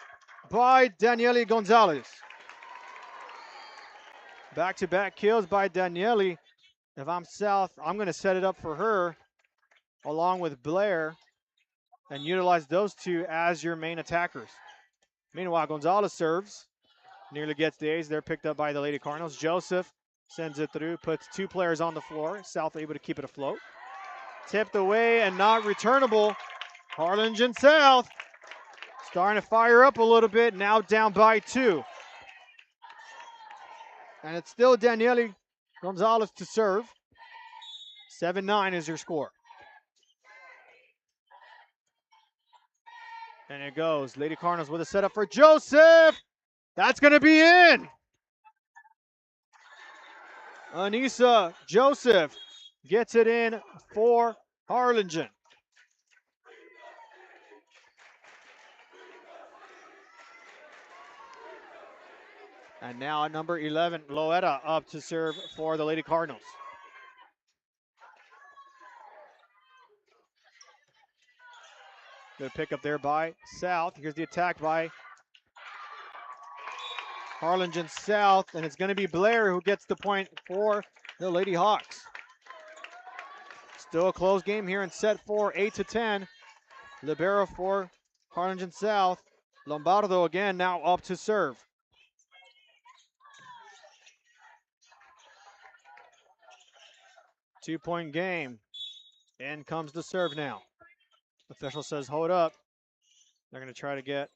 by Daniele Gonzalez. Back-to-back kills by Daniele. If I'm South, I'm going to set it up for her along with Blair and utilize those 2 as your main attackers. Meanwhile, Gonzalez serves. Nearly gets the ace. They're picked up by the Lady Cardinals. Joseph sends it through, puts 2 players on the floor. South able to keep it afloat. tipped away and not returnable. Harlingen South starting to fire up a little bit, now down by 2. And it's still Daniele Gonzalez to serve. 7-9 is your score. And it goes. Lady Cardinals with a setup for Joseph. That's going to be in. Anissa Joseph gets it in for Harlingen. And now number 11, Loetta, up to serve for the Lady Cardinals. Good pick up there by South. Here's the attack by Harlingen South, and it's going to be Blair who gets the point for the Lady Hawks. Still a close game here in set 4, 8-10. Libero for Harlingen South. Lombardo again now up to serve. Two-point game. In comes the serve now. Official says hold up. They're going to try to get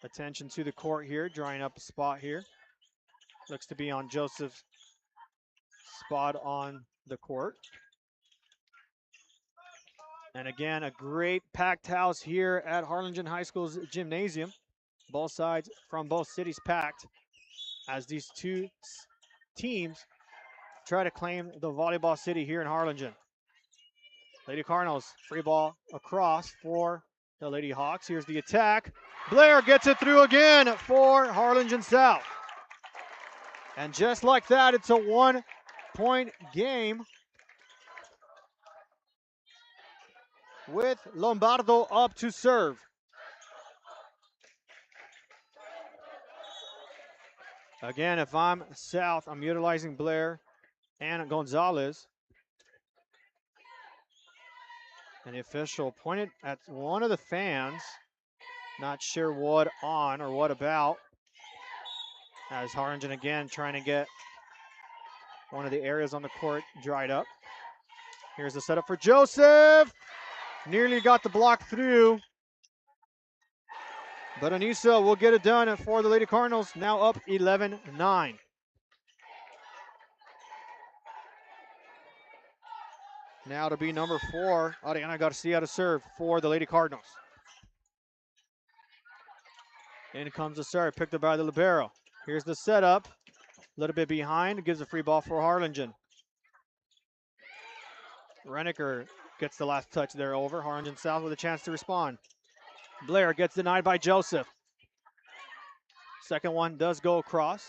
attention to the court here, drawing up a spot here. Looks to be on Joseph's spot on the court. And again, a great packed house here at Harlingen High School's gymnasium. Both sides from both cities packed as these two teams try to claim the volleyball city here in Harlingen. Lady Cardinals, free ball across for the Lady Hawks. Here's the attack. Blair gets it through again for Harlingen South. And just like that, it's a 1-point game with Lombardo up to serve. Again, if I'm South, I'm utilizing Blair and Gonzalez. And the official pointed at one of the fans, not sure what on or what about, as Harlingen again trying to get one of the areas on the court dried up. Here's the setup for Joseph. Nearly got the block through. But Anissa will get it done for the Lady Cardinals, now up 11-9. Now to be number 4, Ariana Garcia to serve for the Lady Cardinals. In comes the serve, picked up by the libero. Here's the setup, a little bit behind, gives a free ball for Harlingen. Renneker gets the last touch there over. Harlingen South with a chance to respond. Blair gets denied by Joseph. Second one does go across.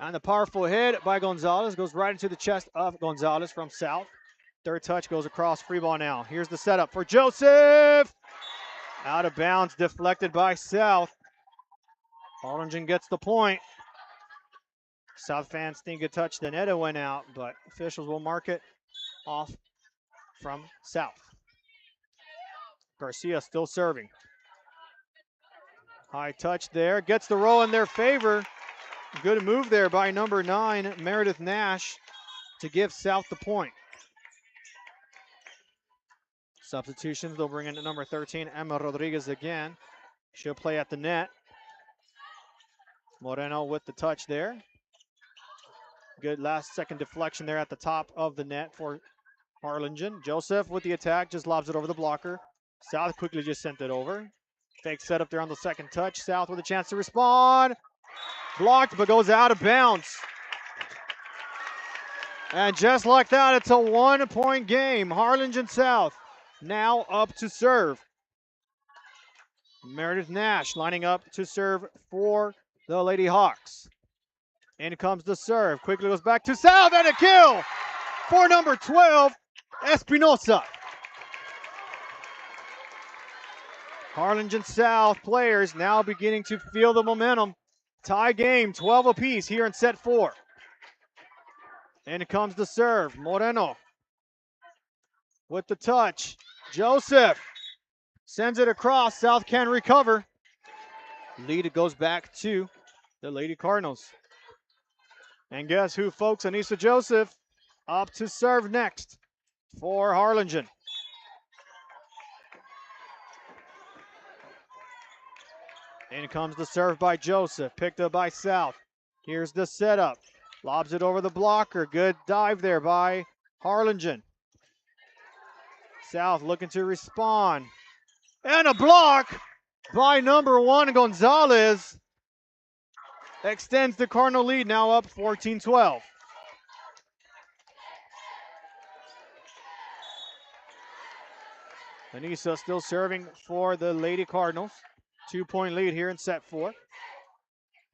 And the powerful hit by Gonzalez goes right into the chest of Gonzalez from South. Third touch goes across, free ball now. Here's the setup for Joseph. Out of bounds, deflected by South. Harlingen gets the point. South fans think a touch, the net went out, but officials will mark it off from South. Garcia still serving. High touch there, gets the roll in their favor. Good move there by number 9, Meredith Nash, to give South the point. Substitutions, they'll bring in number 13, Emma Rodriguez again. She'll play at the net. Moreno with the touch there. Good last second deflection there at the top of the net for Harlingen. Joseph with the attack, just lobs it over the blocker. South quickly just sent it over. Fake setup there on the second touch. South with a chance to respond. Blocked, but goes out of bounds. And just like that, it's a 1-point game. Harlingen South now up to serve. Meredith Nash lining up to serve for the Lady Hawks. In comes the serve. Quickly goes back to South and a kill for number 12, Espinosa. Harlingen South players now beginning to feel the momentum. Tie game, 12 apiece here in set 4. In comes the serve. Moreno with the touch. Joseph sends it across. South can recover. Lead goes back to the Lady Cardinals. And guess who, folks? Anissa Joseph up to serve next for Harlingen. In comes the serve by Joseph, picked up by South. Here's the setup. Lobs it over the blocker. Good dive there by Harlingen. South looking to respond. And a block by number 1, Gonzalez. Extends the Cardinal lead, now up 14-12. Anissa still serving for the Lady Cardinals. 2-point lead here in set 4.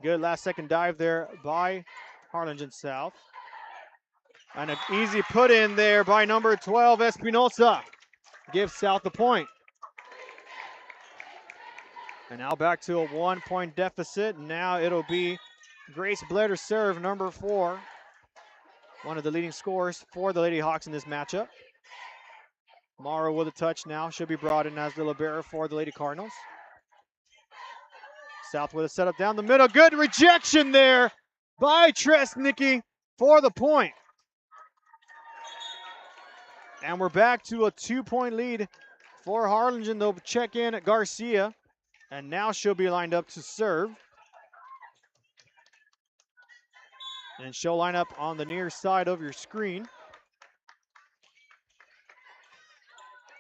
Good last second dive there by Harlingen South. And an easy put in there by number 12, Espinosa. Gives South the point. And now back to a 1-point deficit. Now it'll be Grace Blair to serve, number 4. One of the leading scorers for the Lady Hawks in this matchup. Morrow with a touch now. Should be brought in as the libero for the Lady Cardinals. South with a setup down the middle. Good rejection there by Tresnicki for the point. And we're back to a 2-point lead for Harlingen. They'll check in at Garcia. And now she'll be lined up to serve. And she'll line up on the near side of your screen.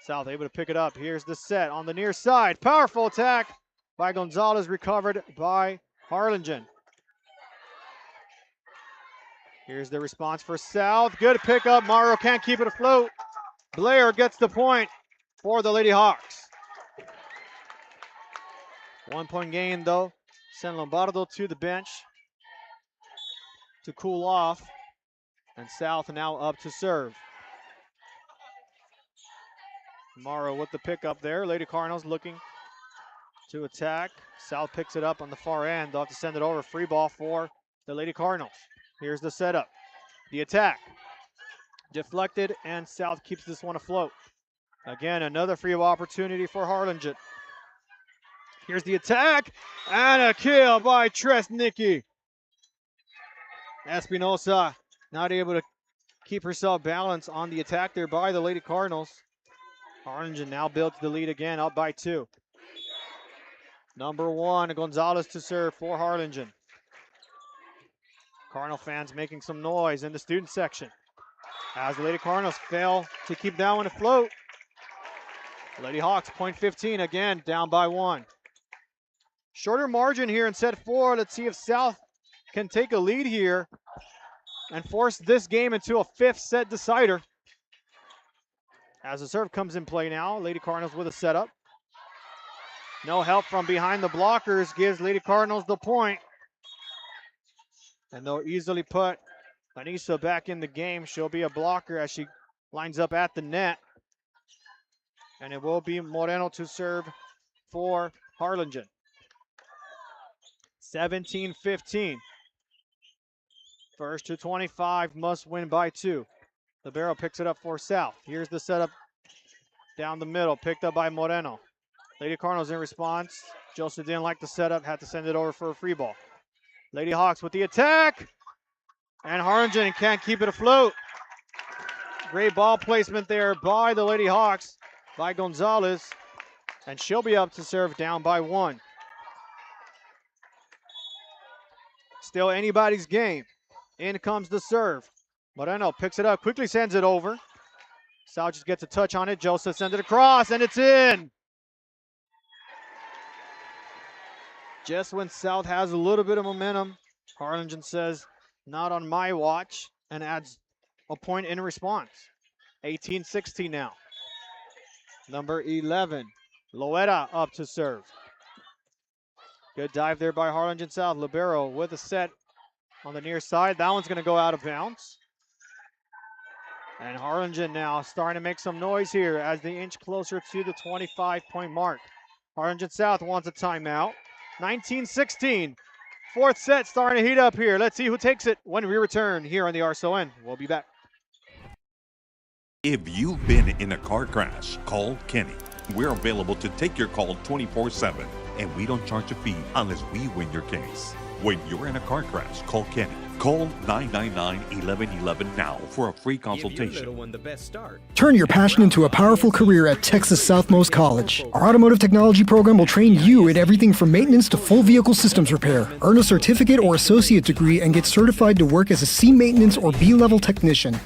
South able to pick it up. Here's the set on the near side. Powerful attack by Gonzalez, recovered by Harlingen. Here's the response for South. Good pickup. Morrow can't keep it afloat. Blair gets the point for the Lady Hawks. 1-point gain though. Send Lombardo to the bench to cool off. And South now up to serve. Morrow with the pickup there. Lady Cardinals looking to attack. South picks it up on the far end. They'll have to send it over. Free ball for the Lady Cardinals. Here's the setup. The attack. Deflected, and South keeps this one afloat. Again, another free ball opportunity for Harlingen. Here's the attack, and a kill by Tresnicki. Espinosa not able to keep herself balanced on the attack there by the Lady Cardinals. Harlingen now builds the lead again, up by 2. Number 1, Gonzalez to serve for Harlingen. Cardinal fans making some noise in the student section as the Lady Cardinals fail to keep that one afloat. Lady Hawks, point 15, again, down by 1. Shorter margin here in set 4. Let's see if South can take a lead here and force this game into a 5th set decider. As the serve comes in play now, Lady Cardinals with a setup. No help from behind the blockers gives Lady Cardinals the point. And they'll easily put Anissa back in the game. She'll be a blocker as she lines up at the net. And it will be Moreno to serve for Harlingen. 17-15. First to 25, must win by 2. Libero picks it up for South. Here's the setup down the middle, picked up by Moreno. Lady Cardinals in response. Joseph didn't like the setup, had to send it over for a free ball. Lady Hawks with the attack. And Harlingen can't keep it afloat. Great ball placement there by the Lady Hawks, by Gonzalez. And she'll be up to serve, down by 1. Still anybody's game. In comes the serve. Moreno picks it up, quickly sends it over. South just gets a touch on it. Joseph sends it across, and it's in. Just when South has a little bit of momentum, Harlingen says, not on my watch, and adds a point in response. 18-16 now. Number 11, Loera up to serve. Good dive there by Harlingen South. Libero with a set on the near side. That one's going to go out of bounds. And Harlingen now starting to make some noise here as they inch closer to the 25-point mark. Harlingen South wants a timeout. 19-16. 4th set starting to heat up here. Let's see who takes it when we return here on the RSON. We'll be back. If you've been in a car crash, call Kenny. We're available to take your call 24/7, and we don't charge a fee unless we win your case. When you're in a car crash, call Kenny. Call 999-1111 now for a free Give your consultation. little one the best start. Turn your passion into a powerful career at Texas Southmost College. Our automotive technology program will train you in everything from maintenance to full vehicle systems repair. Earn a certificate or associate degree and get certified to work as a C maintenance or B-level technician.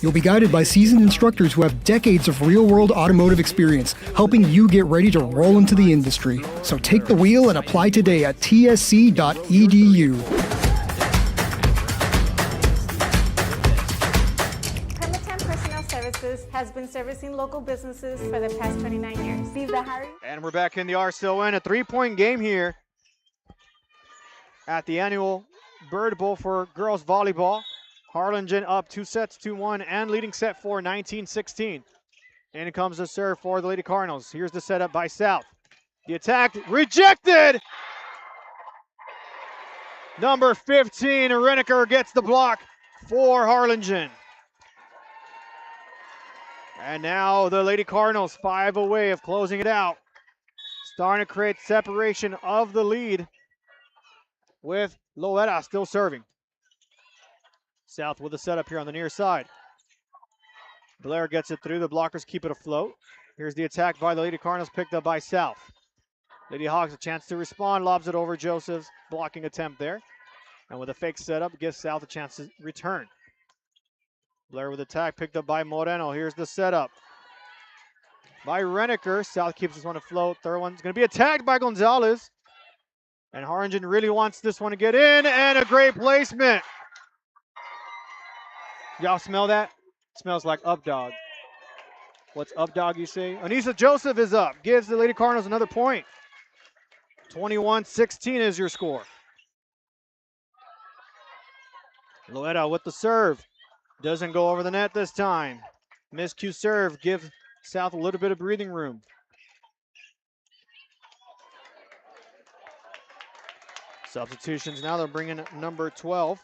You'll be guided by seasoned instructors who have decades of real-world automotive experience, helping you get ready to roll into the industry. So take the wheel and apply today at tsc.edu. Services has been servicing local businesses for the past 29 years. Leave the hiring. And we're back in the RSON, a 3-point game here at the annual Bird Bowl for girls volleyball. Harlingen up 2-1 and leading set 4, 19-16. In comes the serve for the Lady Cardinals. Here's the setup by South. The attack rejected. Number 15, Reneker gets the block for Harlingen. And now the Lady Cardinals 5 away of closing it out. Starting to create separation of the lead with Loera still serving. South with a setup here on the near side. Blair gets it through. The blockers keep it afloat. Here's the attack by the Lady Cardinals, picked up by South. Lady Hawks a chance to respond, lobs it over. Joseph's blocking attempt there. And with a fake setup, gives South a chance to return. Blair with attack, picked up by Moreno. Here's the setup by Reneker. South keeps this one afloat. Third one's going to be attacked by Gonzalez. And Harlingen really wants this one to get in, and a great placement. Y'all smell that? It smells like up dog. What's up dog, you say? Anissa Joseph is up. Gives the Lady Cardinals another point. 21-16 is your score. Loera with the serve. Doesn't go over the net this time. Miscue serve. Give South a little bit of breathing room. Substitutions now. They're bringing number 12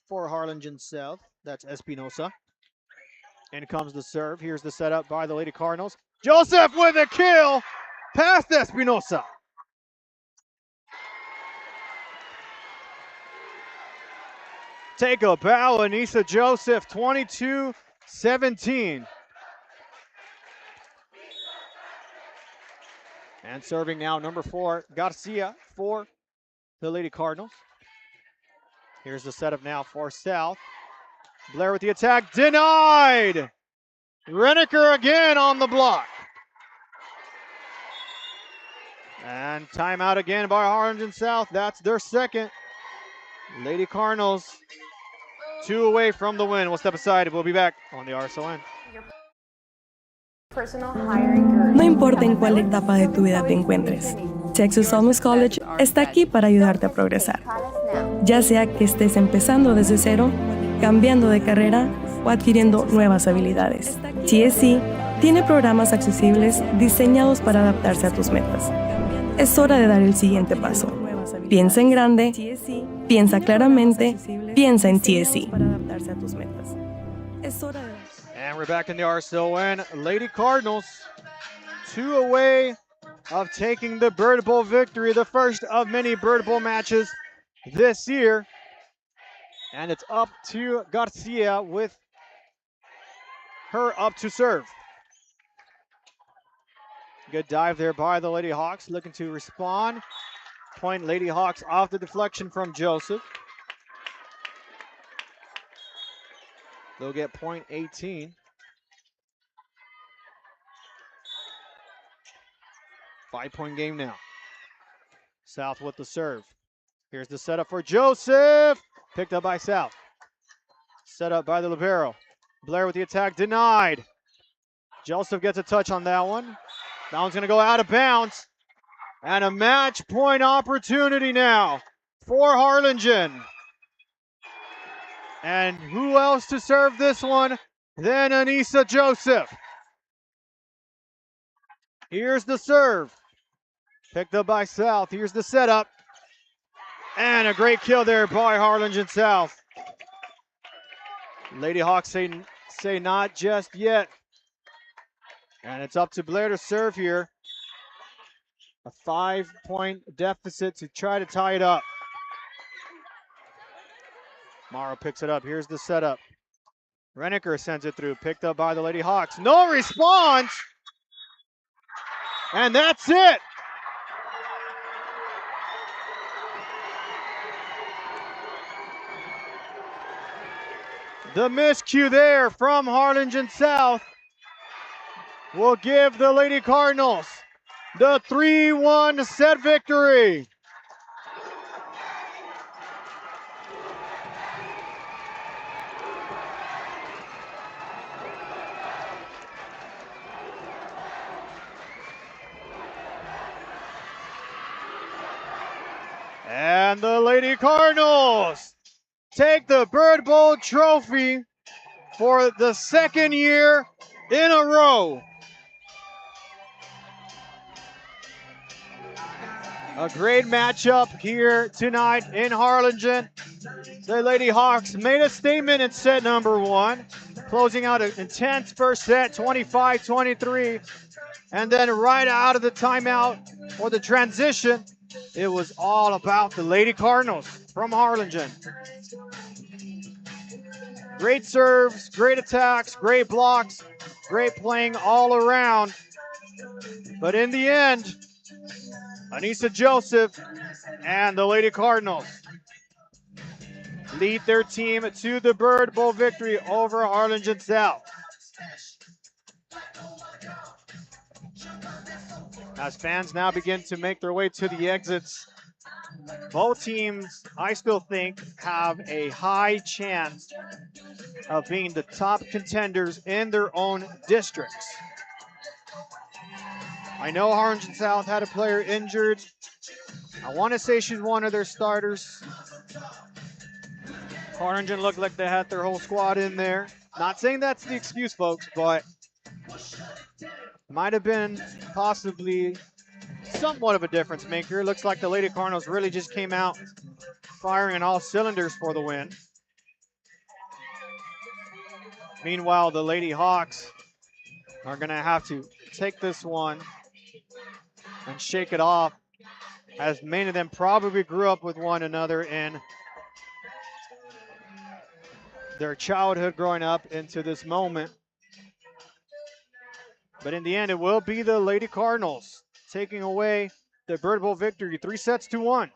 for Harlingen South. That's Espinosa. In comes the serve. Here's the setup by the Lady Cardinals. Joseph with a kill. Past Espinosa. Take a bow, Anissa Joseph, 22-17. And serving now, number 4, Garcia for the Lady Cardinals. Here's the setup now for South. Blair with the attack, denied! Reneker again on the block. And timeout again by Harlingen South. That's their second. Lady Cardinals 2 away from the win. We'll step aside and we'll be back on the RSON. No importa en cuál etapa de tu vida te encuentres, Texas Southmost College está aquí para ayudarte a progresar. Ya sea que estés empezando desde cero, cambiando de carrera o adquiriendo nuevas habilidades, TSC tiene programas accesibles diseñados para adaptarse a tus metas. Es hora de dar el siguiente paso. Piensa en grande, piensa claramente, piensa en TSC. And we're back in the RSON. Lady Cardinals 2 away of taking the Bird Bowl victory, the first of many Bird Bowl matches this year. And it's up to Garcia with her up to serve. Good dive there by the Lady Hawks, looking to respond. Point Lady Hawks off the deflection from Joseph. They'll get point 18. 5-point game now. South with the serve. Here's the setup for Joseph. Picked up by South. Set up by the libero. Blair with the attack, denied. Joseph gets a touch on that one. That one's going to go out of bounds. And a match point opportunity now for Harlingen. And who else to serve this one than Anissa Joseph? Here's the serve. Picked up by South. Here's the setup. And a great kill there by Harlingen South. Lady Hawks say not just yet. And it's up to Blair to serve here. A 5-point deficit to try to tie it up. Morrow picks it up. Here's the setup. Reniker sends it through. Picked up by the Lady Hawks. No response. And that's it. The miscue there from Harlingen South will give the Lady Cardinals the 3-1 set victory. And the Lady Cardinals take the Bird Bowl trophy for the second year in a row. A great matchup here tonight in Harlingen. The Lady Hawks made a statement in set number 1, closing out an intense first set, 25-23. And then right out of the timeout or the transition, it was all about the Lady Cardinals from Harlingen. Great serves, great attacks, great blocks, great playing all around. But in the end, Anissa Joseph and the Lady Cardinals lead their team to the Bird Bowl victory over Harlingen South. As fans now begin to make their way to the exits, both teams, I still think, have a high chance of being the top contenders in their own districts. I know Harlingen South had a player injured. I want to say she's one of their starters. Harlingen looked like they had their whole squad in there. Not saying that's the excuse, folks, but might have been possibly somewhat of a difference maker. Looks like the Lady Cardinals really just came out firing on all cylinders for the win. Meanwhile, the Lady Hawks are going to have to take this one and shake it off, as many of them probably grew up with one another in their childhood growing up into this moment. But in the end, it will be the Lady Cardinals taking away the Bird Bowl victory, 3-1.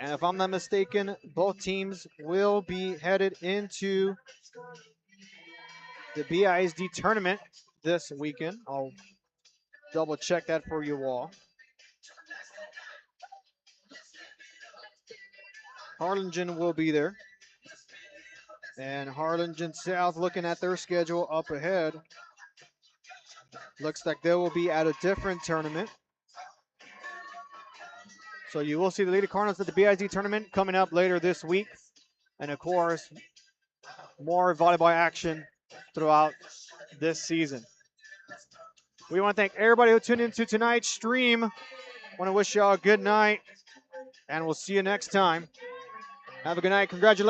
And if I'm not mistaken, both teams will be headed into the BISD tournament this weekend. I'll double check that for you all. Harlingen will be there. And Harlingen South, looking at their schedule up ahead, looks like they will be at a different tournament. So you will see the Lady Cardinals at the BISD tournament coming up later this week. And of course, more volleyball action throughout this season. We want to thank everybody who tuned into tonight's stream. Want to wish y'all a good night, and we'll see you next time. Have a good night. Congratulations.